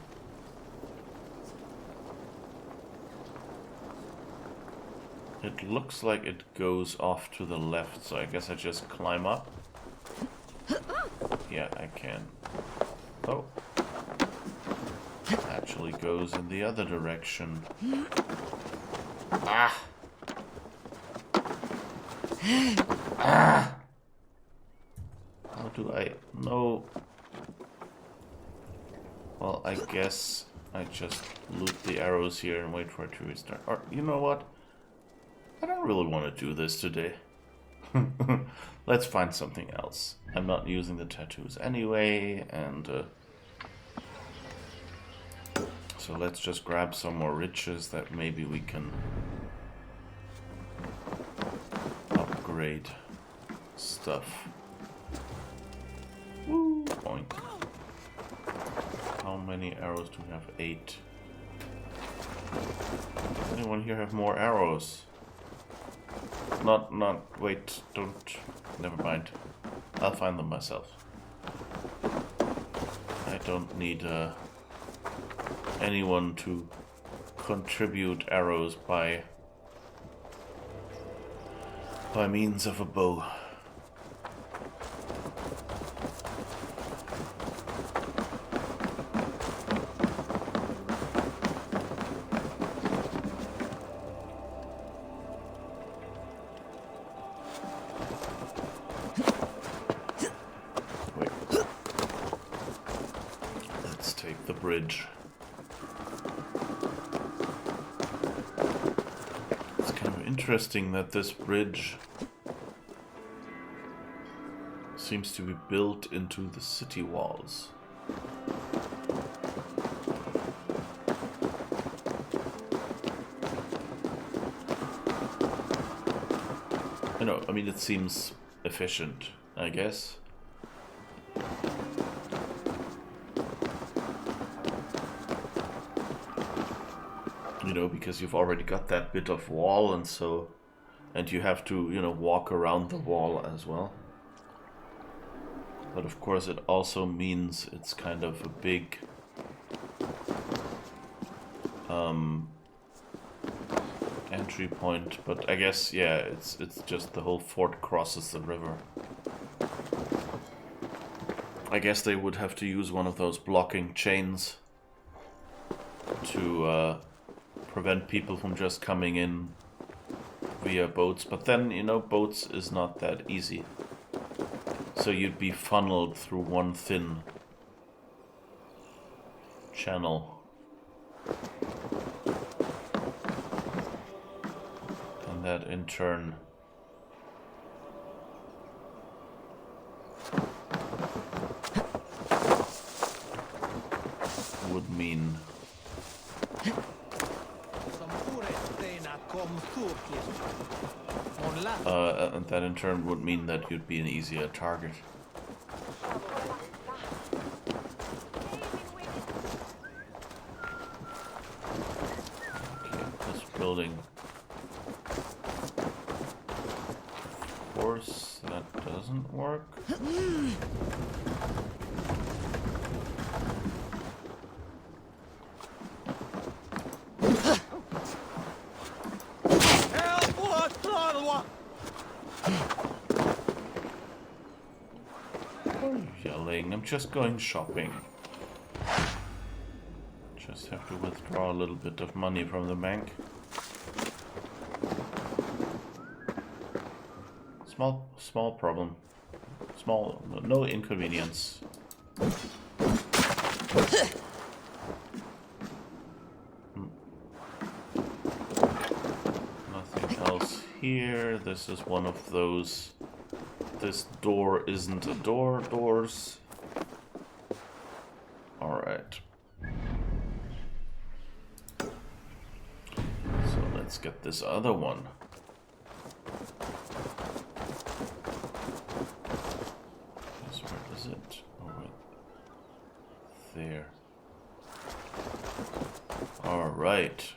It looks like it goes off to the left, so I guess I just climb up. Yeah, I can. Oh. Actually goes in the other direction. Ah! Ah! How do I know? Well, I guess I just loot the arrows here and wait for it to restart. Or, you know what? I don't really want to do this today. Let's find something else. I'm not using the tattoos anyway, and so let's just grab some more riches that maybe we can upgrade stuff. Woo! Boink. How many arrows do we have? 8. Does anyone here have more arrows? Wait, don't, never mind. I'll find them myself. I don't need anyone to contribute arrows by means of a bow. Bridge. It's kind of interesting that this bridge seems to be built into the city walls. I know, I mean, it seems efficient, I guess. you know, because you've already got that bit of wall, and you have to, you know, walk around the wall as well. But of course it also means it's kind of a big entry point, but I guess, yeah, it's just the whole fort crosses the river. I guess they would have to use one of those blocking chains to prevent people from just coming in via boats, but then, you know, boats is not that easy. So you'd be funneled through one thin channel. And that in turn would mean and that in turn would mean that you'd be an easier target. Okay, this building. Of course, that doesn't work. Yelling, I'm just going shopping. Just have to withdraw a little bit of money from the bank. Small problem. No inconvenience. Nothing else here. This is one of those. This door isn't a door. Doors. Alright. So let's get this other one. Where is it? Oh, right there. Alright.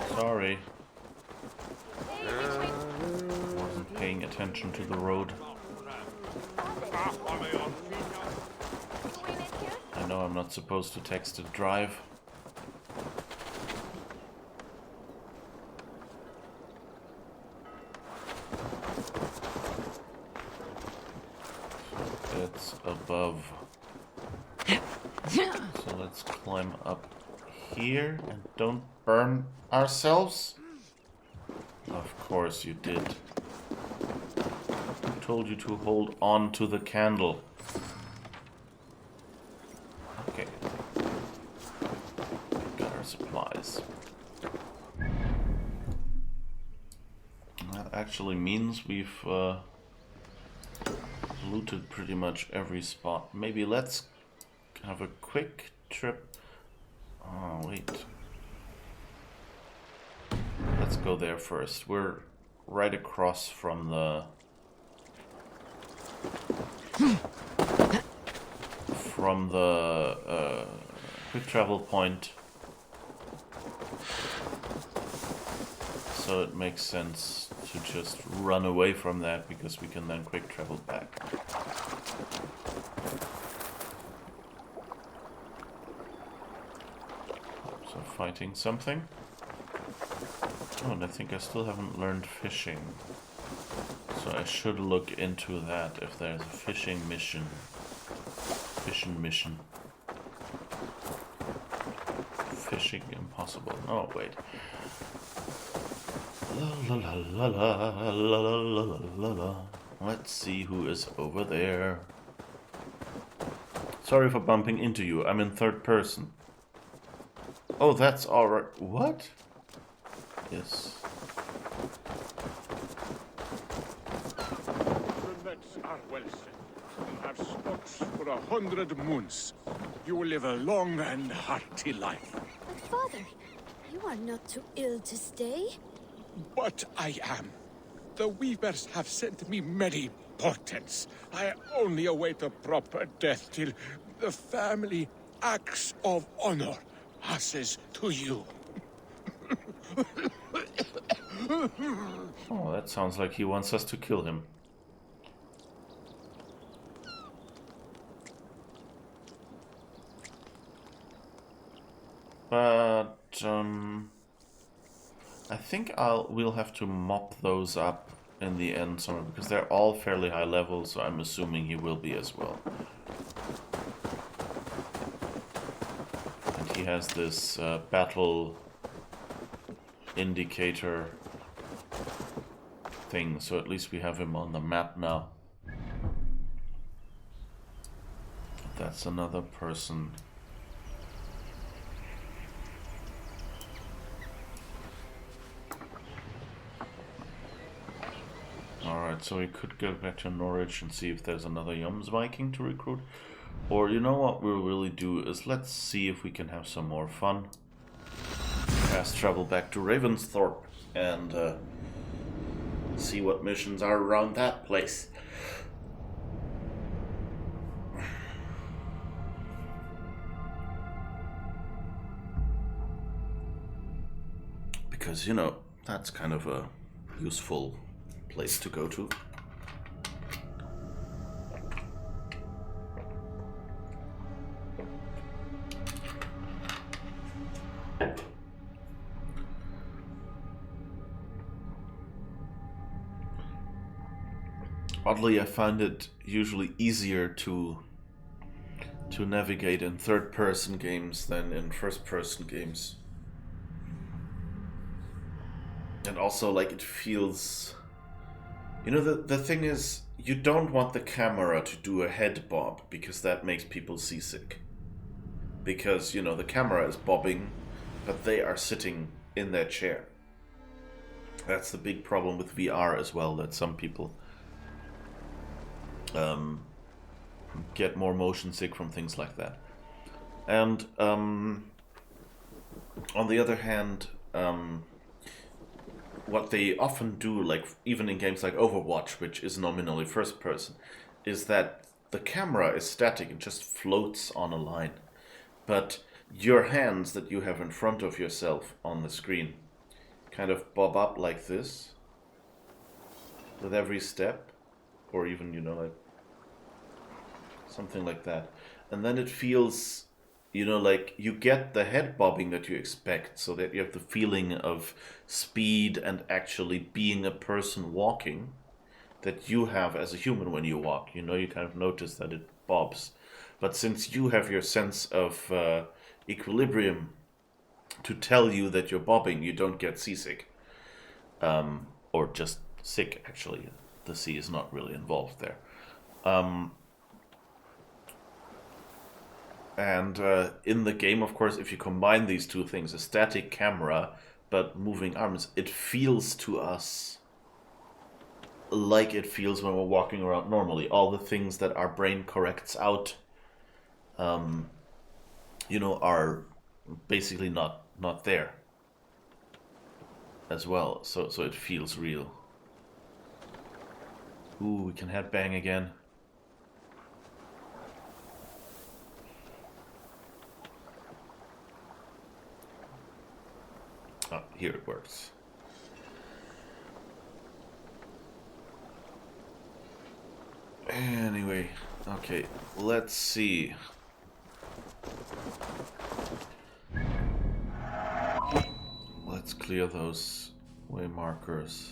Sorry. Wasn't paying attention to the road. I know I'm not supposed to text and drive. It's above. So let's climb up here and don't burn ourselves. Of course you did. Who told you to hold on to the candle? Okay. Got our supplies. That actually means we've looted pretty much every spot. Maybe let's have a quick trip. Oh, wait. Let's go there first. We're right across from the quick travel point, so it makes sense to just run away from that because we can then quick travel back. So fighting something. Oh, and I think I still haven't learned fishing. So I should look into that if there's a fishing mission. Fishing impossible. Oh, wait. La la la la la la la la la. Let's see who is over there. Sorry for bumping into you. I'm in third person. Oh, that's alright. What? Yes. The nets are well set. You have stocks for 100 moons. You will live a long and hearty life. But father, you are not too ill to stay. But I am. The weavers have sent me many portents. I only await a proper death till the family acts of honor passes to you. Oh, that sounds like he wants us to kill him. But I think we'll have to mop those up in the end somewhere, because they're all fairly high level, so I'm assuming he will be as well. And he has this battle indicator thing, so at least we have him on the map now. That's another person. Alright, so we could go back to Norwich and see if there's another Yums Viking to recruit. Or you know what we'll really do is let's see if we can have some more fun. Fast travel back to Ravensthorpe and see what missions are around that place. Because, you know, that's kind of a useful place to go to. Oddly, I find it usually easier to navigate in third-person games than in first-person games. And also, like, it feels... You know, the thing is, you don't want the camera to do a head bob, because that makes people seasick. Because, you know, the camera is bobbing, but they are sitting in their chair. That's the big problem with VR as well, that some people get more motion sick from things like that. And on the other hand, what they often do, like even in games like Overwatch, which is nominally first person, is that the camera is static, it just floats on a line. But your hands that you have in front of yourself on the screen kind of bob up like this with every step, or even, you know, like something like that. And then it feels, you know, like you get the head bobbing that you expect, so that you have the feeling of speed and actually being a person walking that you have as a human when you walk. You know, you kind of notice that it bobs. But since you have your sense of equilibrium to tell you that you're bobbing, you don't get seasick. Or just sick, actually. The sea is not really involved there. And in the game, of course, if you combine these two things, a static camera but moving arms, it feels to us like it feels when we're walking around normally. All the things that our brain corrects out, you know, are basically not there as well. So it feels real. Ooh, we can headbang again. Oh, here it works. Anyway, okay, let's see. Let's clear those way markers.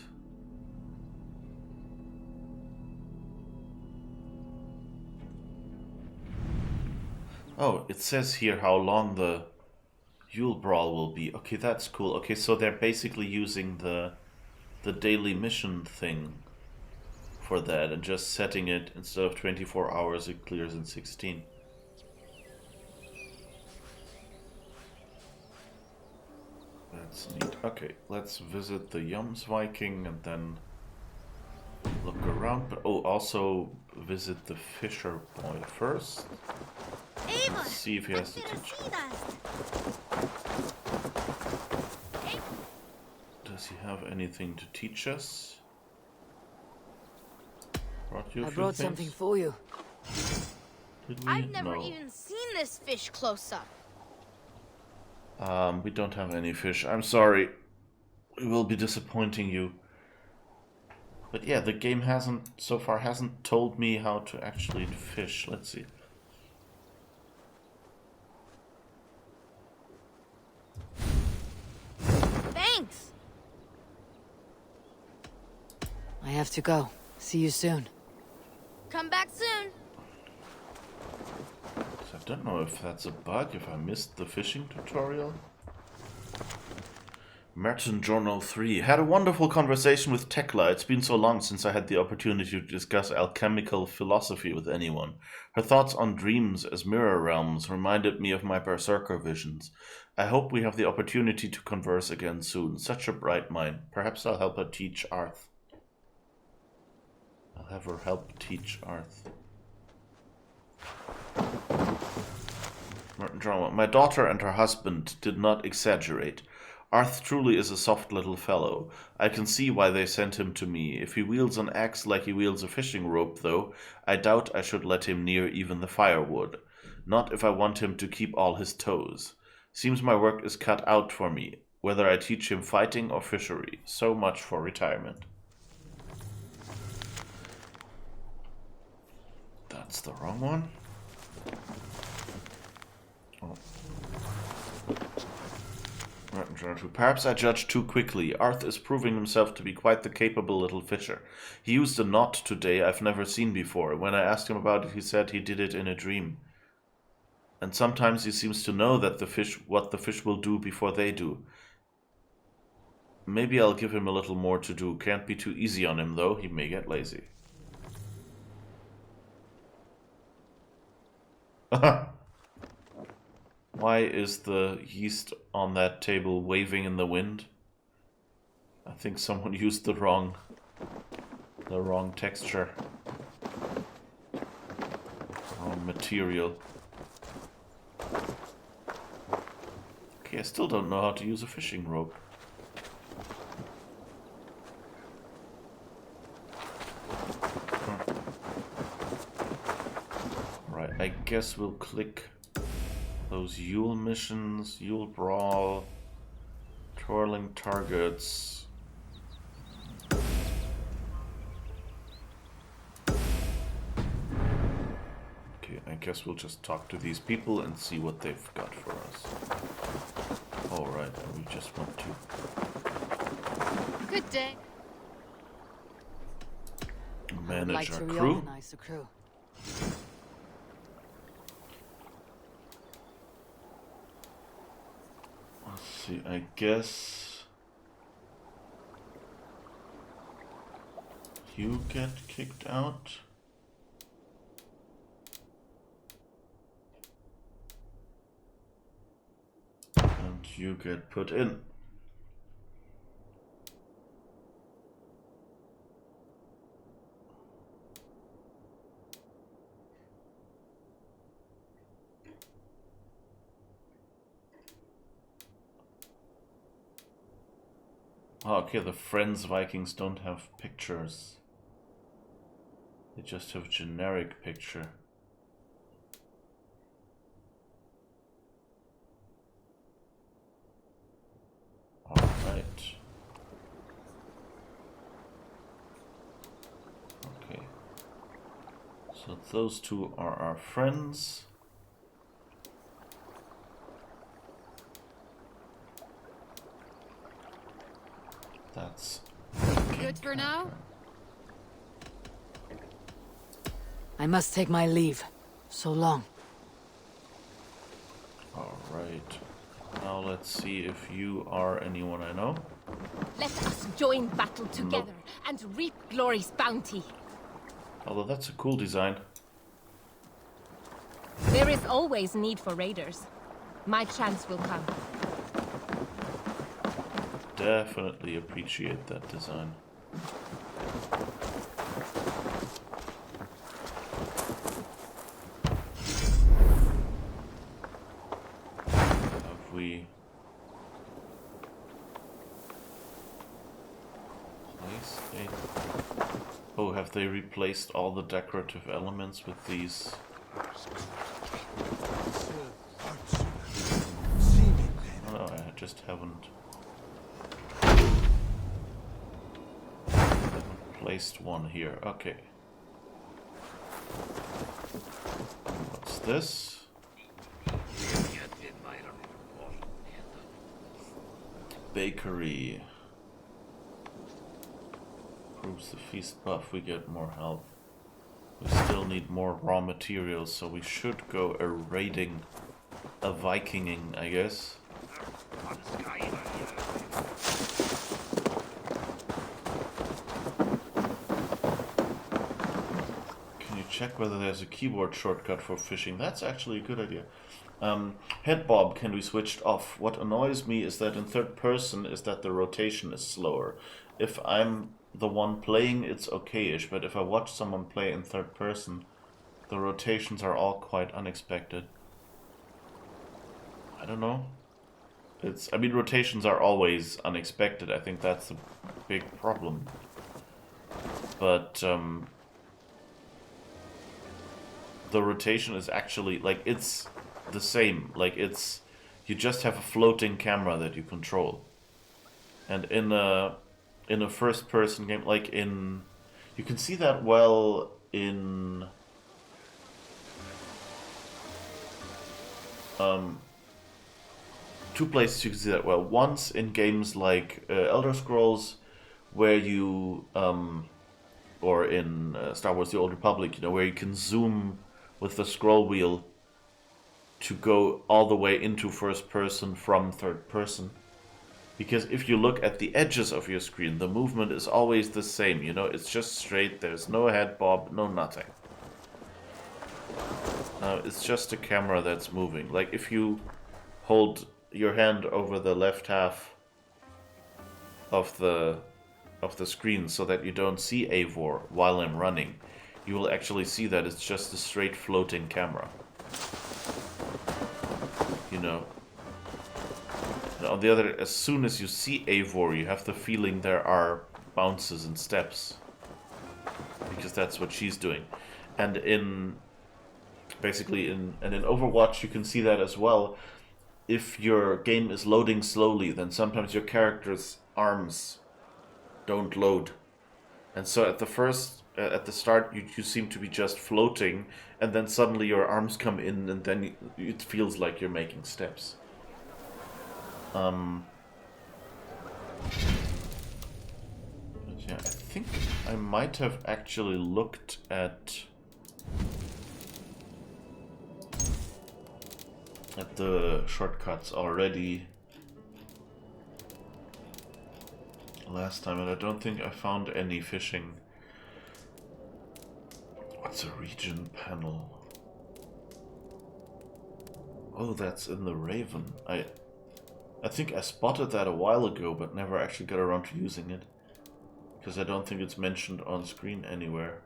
Oh, it says here how long the Yule Brawl will be. Okay, that's cool. Okay, so they're basically using the daily mission thing for that and just setting it, instead of 24 hours, it clears in 16. That's neat. Okay, let's visit the Yums Viking and then look around. But oh, also visit the Fisher Boy first. Let's see if he has to teach. Does he have anything to teach us? I brought something for you. Did we? I've never No. even seen this fish close up. We don't have any fish. I'm sorry. We will be disappointing you. But yeah, the game so far hasn't told me how to actually fish. Let's see. Thanks! I have to go. See you soon. Come back soon. I don't know if that's a bug, if I missed the fishing tutorial. Merton Journal 3. Had a wonderful conversation with Tekla. It's been so long since I had the opportunity to discuss alchemical philosophy with anyone. Her thoughts on dreams as mirror realms reminded me of my berserker visions. I hope we have the opportunity to converse again soon. Such a bright mind. Perhaps I'll help her teach Arth. I'll have her help teach Arth. Merton Journal. My daughter and her husband did not exaggerate. Arth truly is a soft little fellow. I can see why they sent him to me. If he wields an axe like he wields a fishing rope, though, I doubt I should let him near even the firewood. Not if I want him to keep all his toes. Seems my work is cut out for me, whether I teach him fighting or fishery. So much for retirement. That's the wrong one. Oh. Perhaps I judged too quickly. Arth is proving himself to be quite the capable little fisher. He used a knot today I've never seen before. When I asked him about it, he said he did it in a dream. And sometimes he seems to know that what the fish will do before they do. Maybe I'll give him a little more to do. Can't be too easy on him, though. He may get lazy. Why is the yeast on that table waving in the wind? I think someone used the wrong texture. Wrong material. Okay, I still don't know how to use a fishing rope. Right, I guess we'll click those Yule missions, Yule Brawl, twirling targets. Okay, I guess we'll just talk to these people and see what they've got for us. Alright, we just want to... Good day. Manage our crew. Reorganize the crew. Let's see, I guess you get kicked out. And you get put in. Oh, okay, the Friends Vikings don't have pictures. They just have generic picture. Alright. Okay. So those two are our friends. That's Good for now? I must take my leave. So long. alright. Now let's see if you are anyone I know. Let us join battle together and reap glory's bounty. Although that's a cool design. There is always need for raiders. My chance will come. Definitely appreciate that design. Have we placed a... Oh, have they replaced all the decorative elements with these? just haven't placed one here. Okay. What's this? Bakery. Proves the feast buff, we get more health. We still need more raw materials, so we should go a raiding, a Vikinging, I guess. Can you check whether there's a keyboard shortcut for fishing? That's actually a good idea. Head bob can be switched off. What annoys me is that in third person is that the rotation is slower. If I'm the one playing, it's okay-ish, but if I watch someone play in third person, the rotations are all quite unexpected. I don't know. I mean, rotations are always unexpected. I think that's a big problem. But the rotation is actually, like, it's the same. Like, you just have a floating camera that you control. And in a first-person game, like you can see that well in two places you can see that well. Once in games like Elder Scrolls, where you or in Star Wars: The Old Republic, you know, where you can zoom with the scroll wheel to go all the way into first person from third person. Because if you look at the edges of your screen, the movement is always the same, you know, it's just straight, there's no head bob, no nothing. It's just a camera that's moving. Like, if you hold your hand over the left half of the screen so that you don't see Eivor while I'm running, you will actually see that it's just a straight floating camera. You know. And on the other, as soon as you see Eivor, you have the feeling there are bounces and steps. Because that's what she's doing. And in Overwatch you can see that as well. If your game is loading slowly, then sometimes your character's arms don't load. And so at the start you seem to be just floating, and then suddenly your arms come in, and then it feels like you're making steps. But yeah, I think I might have actually looked at the shortcuts already last time, and I don't think I found any fishing. What's a region panel? Oh, that's in the Raven. I think I spotted that a while ago, but never actually got around to using it. Because I don't think it's mentioned on screen anywhere.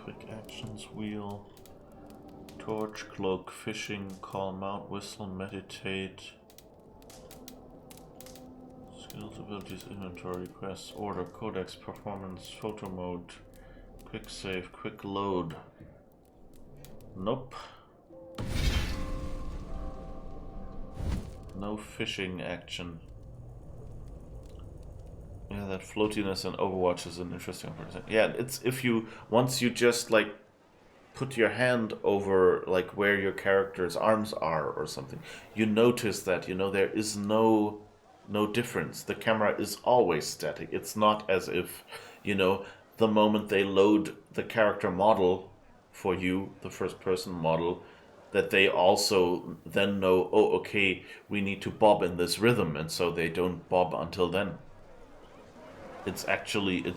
Quick actions wheel. Torch, cloak, fishing, call, mount, whistle, meditate. Skills, abilities, inventory, quests, order, codex, performance, photo mode, quick save, quick load. Nope. No fishing action. Yeah, that floatiness in Overwatch is an interesting one. Yeah, it's once you just like put your hand over like where your character's arms are or something, you notice that, you know, there is no difference. The camera is always static. It's not as if, you know, the moment they load the character model for you, the first person model, that they also then know, oh, okay, we need to bob in this rhythm, and so they don't bob until then. It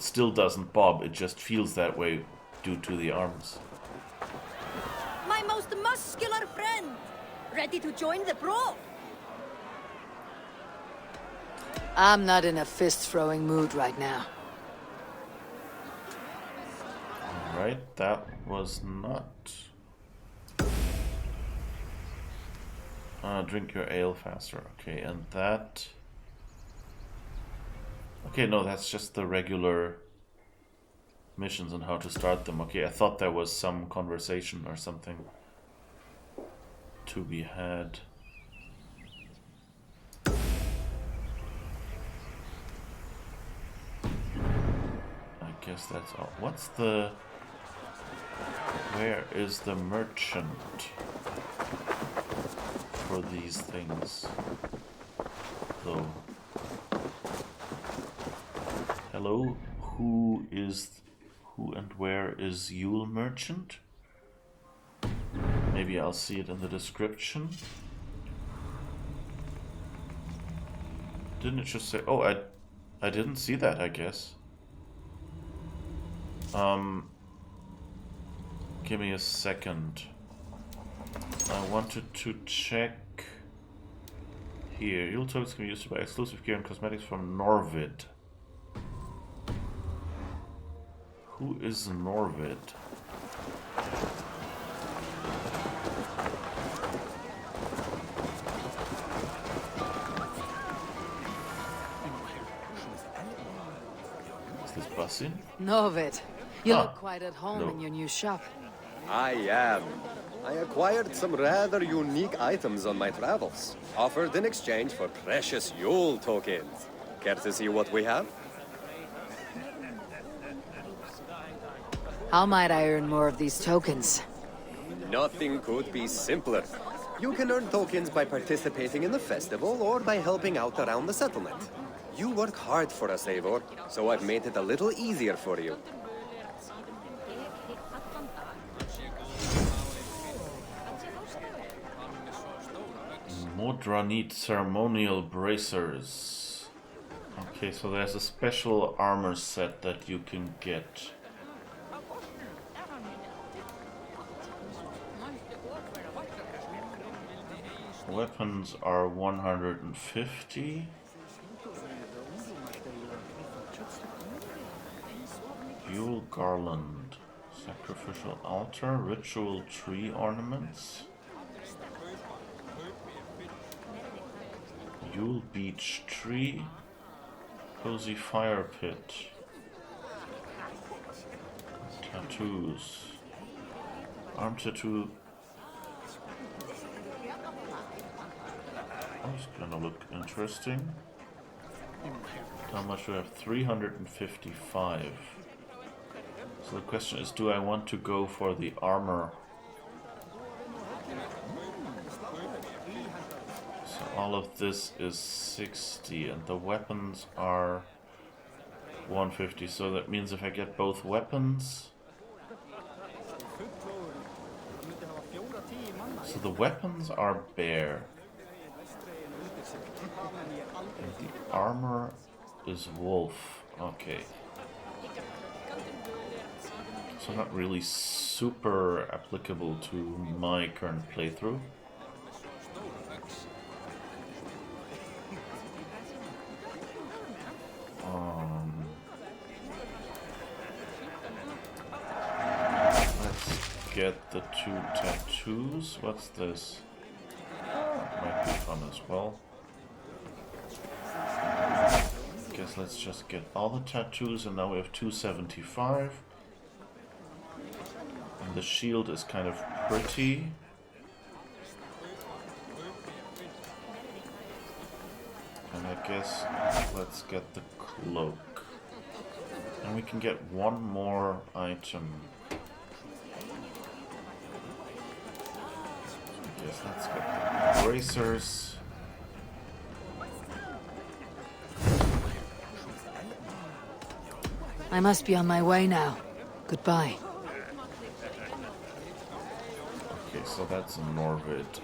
still doesn't bob, it just feels that way due to the arms. My most muscular friend! Ready to join the pro? I'm not in a fist-throwing mood right now. Alright, that was not... drink your ale faster. Okay, and that... Okay, no, that's just the regular missions and how to start them. Okay, I thought there was some conversation or something to be had. I guess that's all. What's the... Where is the merchant for these things, though? Hello? Who and where is Yule merchant? Maybe I'll see it in the description. Didn't it just say... Oh, I didn't see that, I guess. Give me a second. I wanted to check here. Yule tokens can be used to buy exclusive gear and cosmetics from Norvid. Who is Norvid? Is this Basin? Novid, you Ah, look quite at home no. in your new shop. I am. I acquired some rather unique items on my travels, offered in exchange for precious Yule tokens. Care to see what we have? How might I earn more of these tokens? Nothing could be simpler. You can earn tokens by participating in the festival or by helping out around the settlement. You work hard for us, Eivor, so I've made it a little easier for you. Modranite ceremonial bracers. Okay, so there's a special armor set that you can get. Weapons are 150. Yule garland, sacrificial altar, ritual tree ornaments. Yule beech tree, cozy fire pit, tattoos, arm tattoo. That's gonna look interesting. How much do I have? 355. So the question is, do I want to go for the armor? So all of this is 60 and the weapons are 150. So that means if I get both weapons... So the weapons are bare. And the armor is wolf. Okay. So not really super applicable to my current playthrough. Let's get the two tattoos. What's this? Might be fun as well. Guess let's just get all the tattoos, and now we have 275. And the shield is kind of pretty. And I guess let's get the cloak. And we can get one more item. I guess let's get the bracers. I must be on my way now. Goodbye. Okay, so that's Norvid.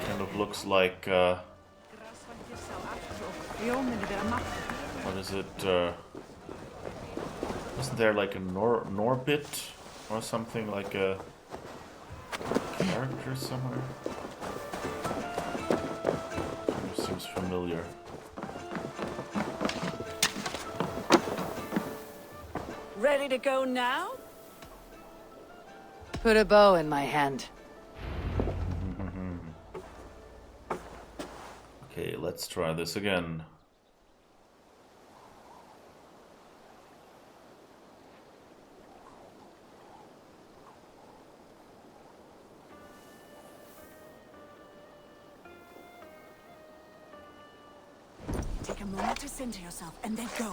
Kind of looks like, what is it, isn't there like a Norbit or something, like a character somewhere? It seems familiar. Ready to go now? Put a bow in my hand. Okay, let's Let's try this again. Take a moment to center yourself and then go.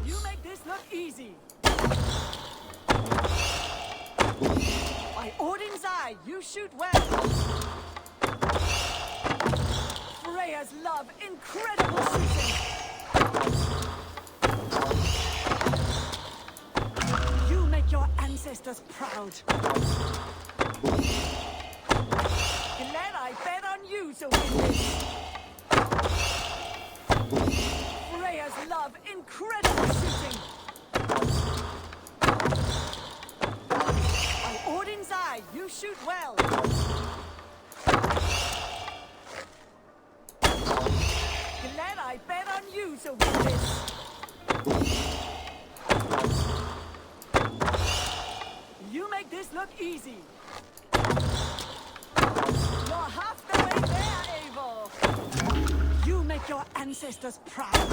You make this look easy. By Odin's eye, you shoot well. Freya's love, incredible shooting. You make your ancestors proud. Glad I bet on you to win this. Freya's love, incredible shooting. By Odin's eye, you shoot well. Glad I bet on you to win this. You make this look easy. You're half the way there, Eivor. You make your ancestors proud.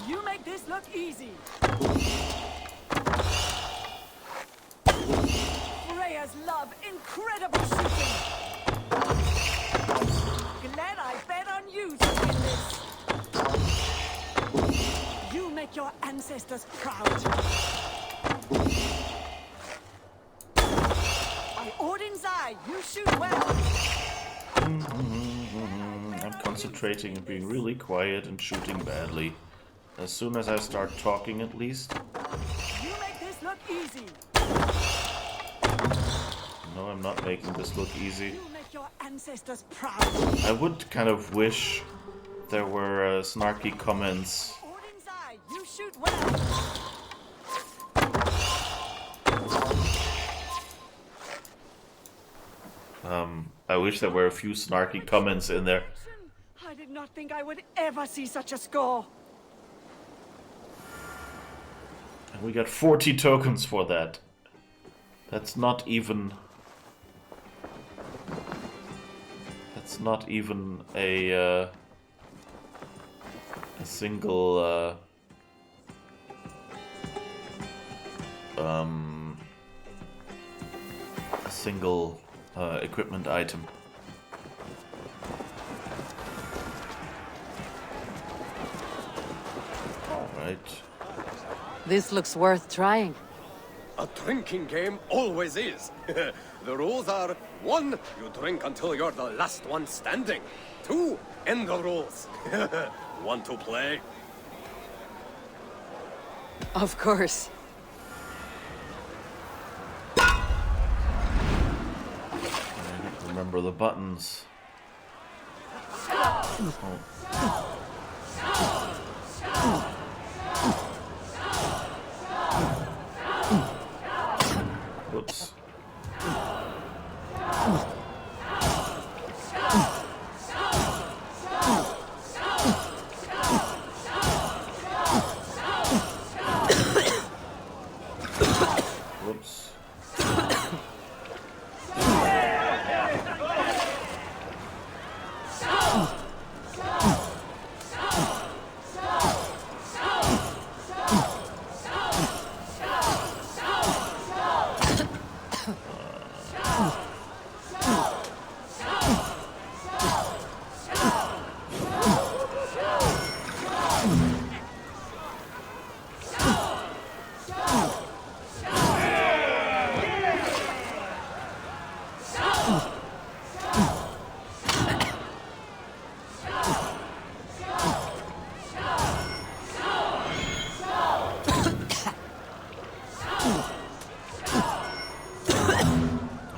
You make this look easy. Freya's love, incredible shooting. Glad I bet on you to win this. You make your ancestors proud. By Odin's eye, you shoot well. I'm concentrating and being really quiet and shooting badly. As soon as I start talking, at least. You make this look easy. No, I'm not making this look easy. You make your ancestors proud. I would kind of wish there were snarky comments. Odin's eye, you shoot well. I wish there were a few snarky comments in there. I did not think I would ever see such a score. And we got 40 tokens for that. That's not even... That's not even a single... a single equipment item. Alright. This looks worth trying. A drinking game always is. The rules are: 1, you drink until you're the last one standing. 2, end the rules. Want to play? Of course. Remember the buttons. Oh. Whoops. Whoops.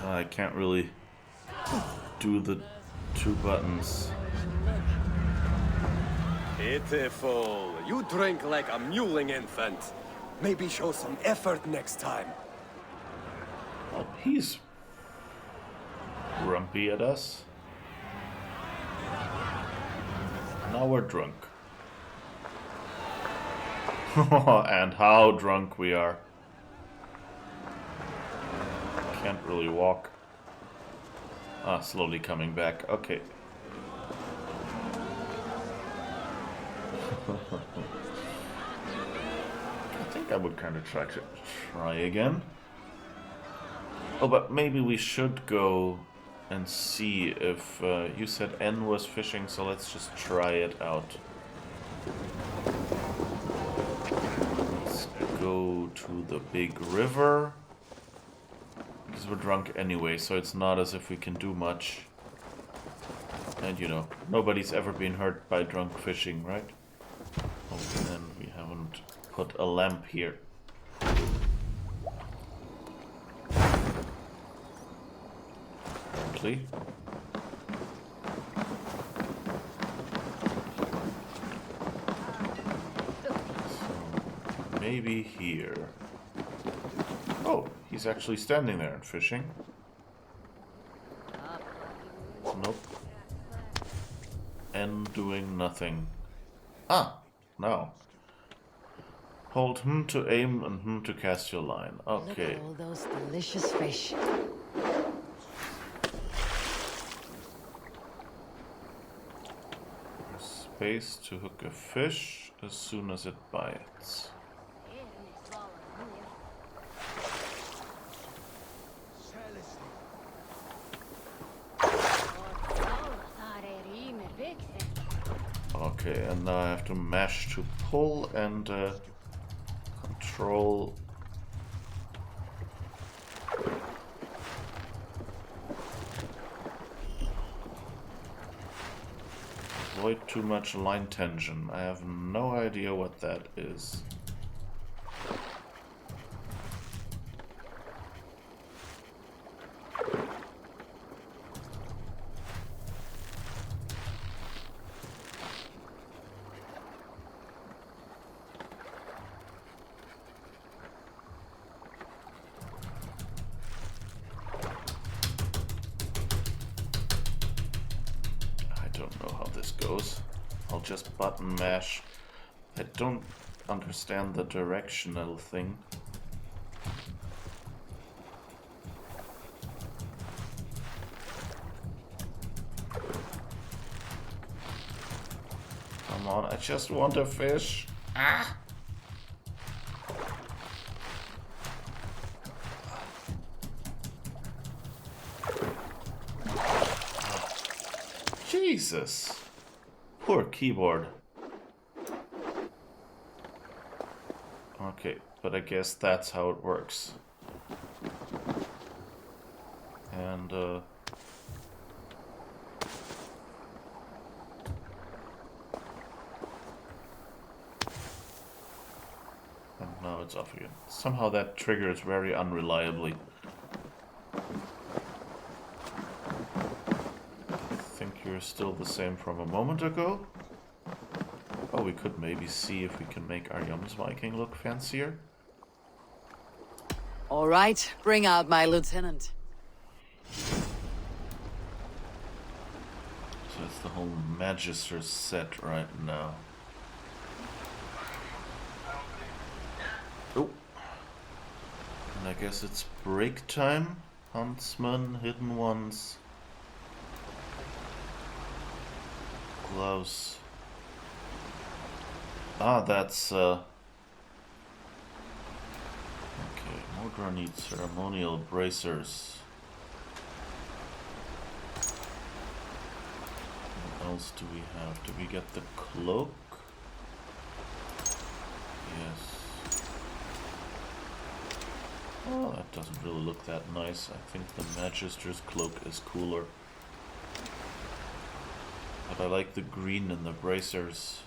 I can't really do the 2 buttons. Pitiful. You drink like a mewling infant. Maybe show some effort next time. Oh, he's grumpy at us. Now we're drunk. And how drunk we are. really walk. Ah, slowly coming back. Okay. I think I would kind of try again. Oh, but maybe we should go and see if you said N was fishing, so let's just try it out. Let's go to the big river. Because we're drunk anyway, so it's not as if we can do much. And you know, nobody's ever been hurt by drunk fishing, right? Oh, and we haven't put a lamp here. Apparently. So, maybe here. Oh, he's actually standing there and fishing. Nope. And doing nothing. Ah, now. Hold to aim and to cast your line. Okay. Look at all those delicious fish. Space to hook a fish as soon as it bites. Okay, and now I have to mash to pull and control. Avoid too much line tension. I have no idea what that is. I'll just button mash. I don't understand the directional thing. Come on, I just want a fish. Ah! Jesus. Poor keyboard. Okay, but I guess that's how it works. And and now it's off again. Somehow that triggers very unreliably. You're still the same from a moment ago. Oh, we could maybe see if we can make our Viking look fancier. All right, bring out my lieutenant. So it's the whole Magister set right now. Oh. And I guess it's break time. Huntsman, hidden ones. Gloves. Ah, that's okay, Modra needs ceremonial bracers. What else do we have? Do we get the cloak? Yes. Oh, that doesn't really look that nice. I think the Magister's cloak is cooler. But I like the green in the bracers.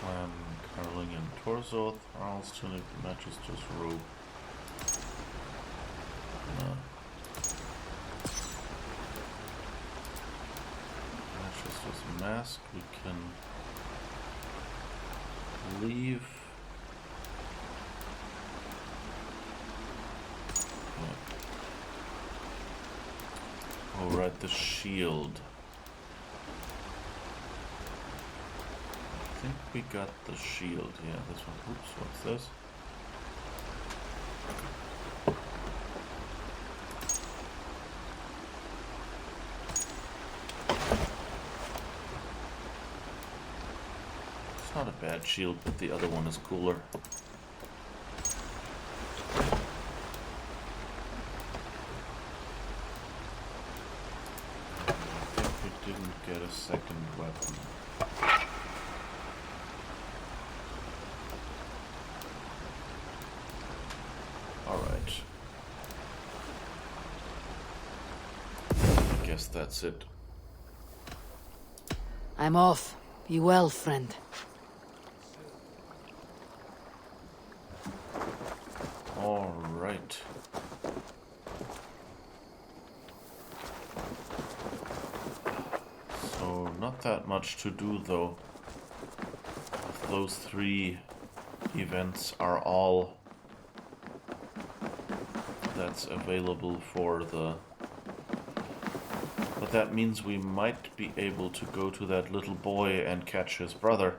Clan, Carolingian torso, Thrall's tunic, Magister's robe. Magister's mask, we can leave. Oh, right, the shield. I think we got the shield. Yeah, this one. Oops, what's this? bad shield, but the other one is cooler. I think we didn't get a second weapon. Alright. I guess that's it. I'm off. Be well, friend. Alright. So, not that much to do though. Those 3 events are all that's available for the... But that means we might be able to go to that little boy and catch his brother.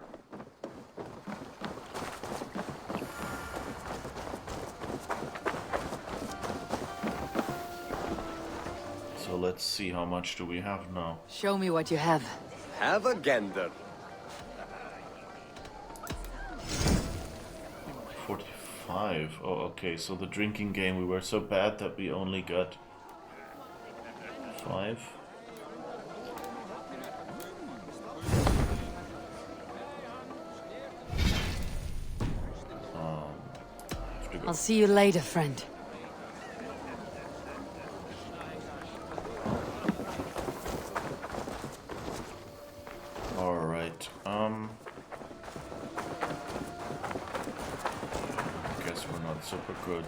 So let's see, how much do we have now? Show me what you have. Have a gander. 45. Oh, okay, so the drinking game, we were so bad that we only got 5. I'll see you later, friend. Alright, I guess we're not super good.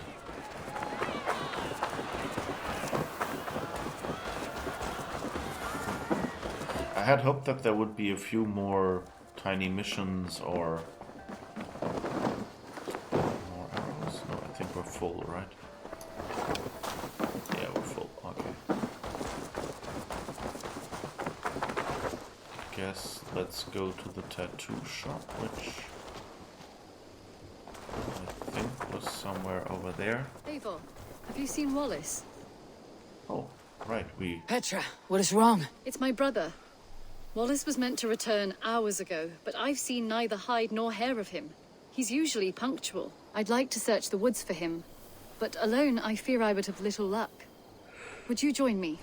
I had hoped that there would be a few more tiny missions or more arrows. No, I think we're full, right? Yeah, we're full. Okay. Guess let's go to the tattoo shop, which I think was somewhere over there. Eivor, have you seen Wallace? Oh, right, we... Petra, what is wrong? It's my brother. Wallace was meant to return hours ago, but I've seen neither hide nor hair of him. He's usually punctual. I'd like to search the woods for him, but alone I fear I would have little luck. Would you join me?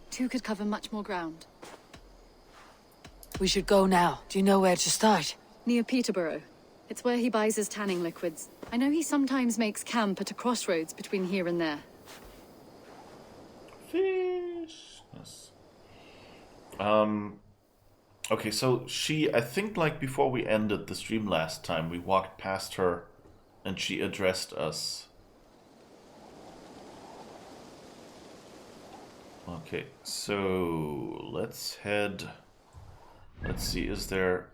2 could cover much more ground. We should go now. Do you know where to start? Near Peterborough. It's where he buys his tanning liquids. I know he sometimes makes camp at a crossroads between here and there. Fish. Yes. Okay, so I think like before we ended the stream last time, we walked past her and she addressed us. Okay, so let's head... Let's see, is there...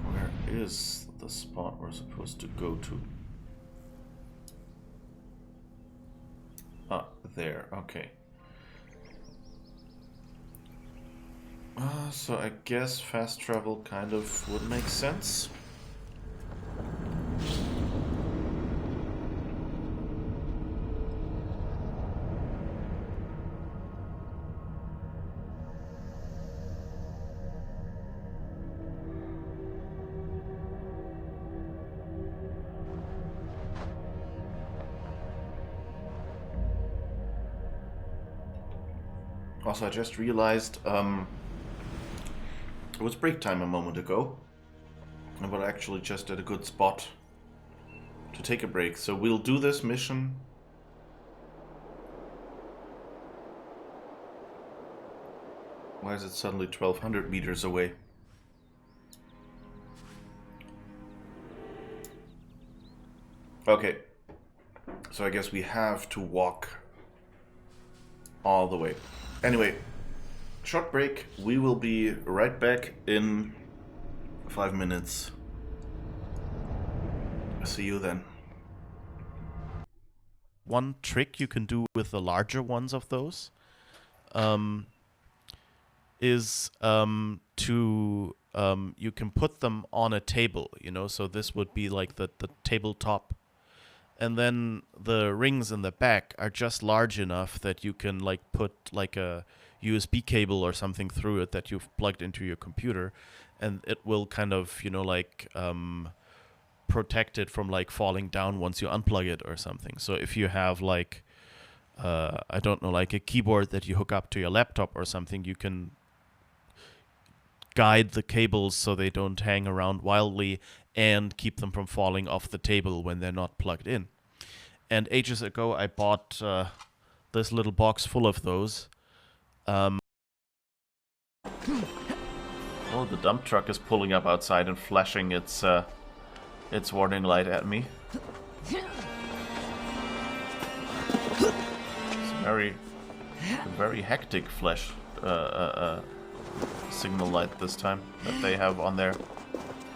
Where is the spot we're supposed to go to? Ah, there, okay. So I guess fast travel kind of would make sense. Also, I just realized it was break time a moment ago, but actually just at a good spot to take a break. So we'll do this mission. Why is it suddenly 1200 meters away? Okay, so I guess we have to walk all the way. Anyway, short break. We will be right back in 5 minutes. See you then. One trick you can do with the larger ones of those is to you can put them on a table, you know, so this would be like the tabletop, and then the rings in the back are just large enough that you can like put like a, USB cable or something through it that you've plugged into your computer, and it will kind of, you know, like protect it from like falling down once you unplug it or something. So if you have like I don't know, like a keyboard that you hook up to your laptop or something, you can guide the cables so they don't hang around wildly and keep them from falling off the table when they're not plugged in. And ages ago I bought this little box full of those. Oh, the dump truck is pulling up outside and flashing its warning light at me. It's very hectic flash signal light this time that they have on their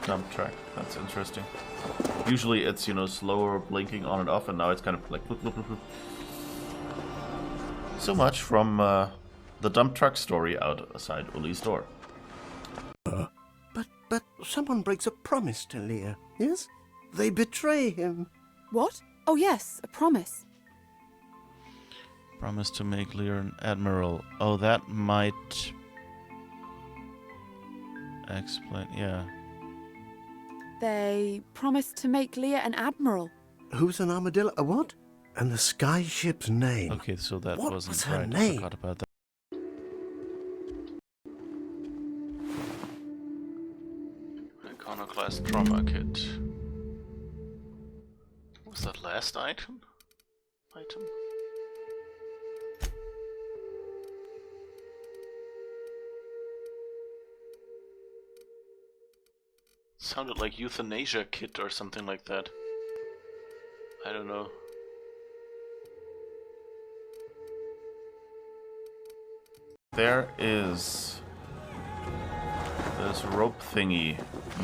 dump truck. That's interesting. Usually it's, you know, slower blinking on and off, and now it's kind of like bloop, bloop, bloop, bloop. So much from the dump truck story outside Uli's door. But someone breaks a promise to Lear, yes? They betray him. What? Oh yes, a promise. Promise to make Lear an admiral. Oh, that might explain, yeah. They promised to make Lear an admiral. Who's an armadillo? A what? And the sky ship's name. Okay, so that What wasn't was her right. I name? forgot about that. Iconoclast trauma kit. Was that last item? Sounded like euthanasia kit or something like that. I don't know. There is this rope thingy.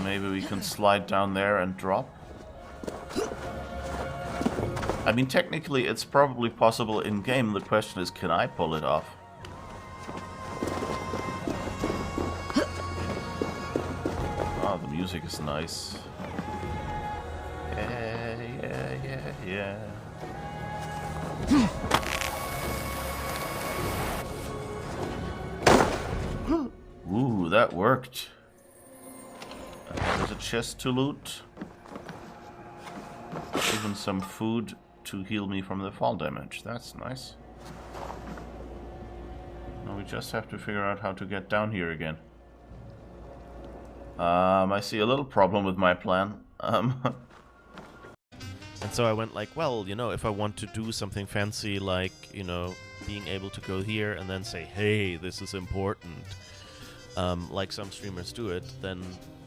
Maybe we can slide down there and drop. I mean, technically it's probably possible in game. The question is, can I pull it off? Oh, the music is nice. Yeah, yeah, yeah, yeah. Ooh, that worked. There's a chest to loot. Even some food to heal me from the fall damage. That's nice. Now we just have to figure out how to get down here again. I see a little problem with my plan. And so I went like, well, you know, if I want to do something fancy like, you know, being able to go here and then say, hey, this is important, like some streamers do it, then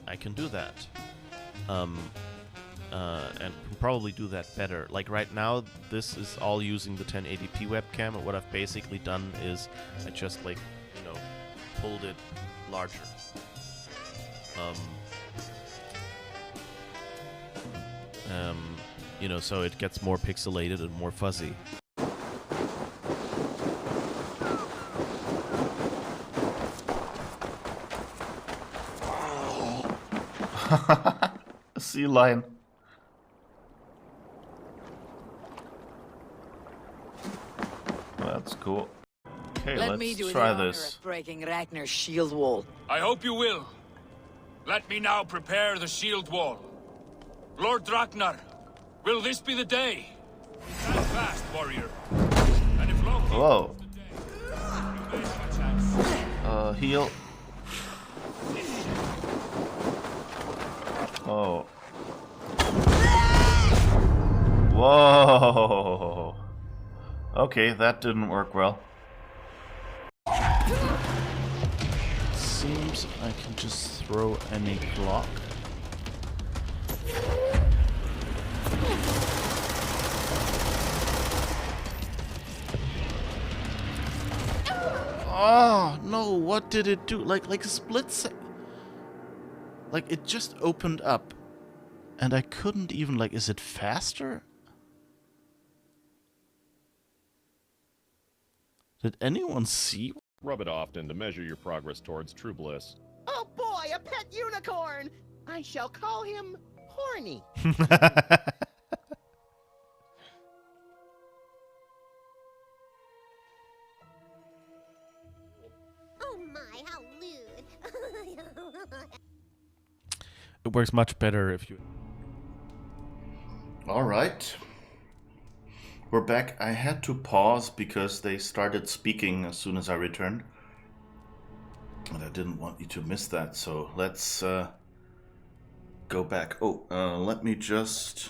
I can do that. And can probably do that better. Like right now, this is all using the 1080p webcam, and what I've basically done is I just like, you know, pulled it larger. You know, so it gets more pixelated and more fuzzy. A sea lion. That's cool. Okay, let's try this. Breaking Ragnar's shield wall. I hope you will. Let me now prepare the shield wall. Lord Ragnar, will this be the day? Stand fast, warrior. And if Loki... Whoa. Heal. Oh. Whoa. Okay, that didn't work well. Seems I can just throw any block. Oh no! What did it do? Like a split second. Like it just opened up, and I couldn't even like. Is it faster? Did anyone see? Rub it often to measure your progress towards true bliss. Oh boy, a pet unicorn! I shall call him Horny. works much better if you... Alright. We're back. I had to pause because they started speaking as soon as I returned. And I didn't want you to miss that, so let's go back. Oh, let me just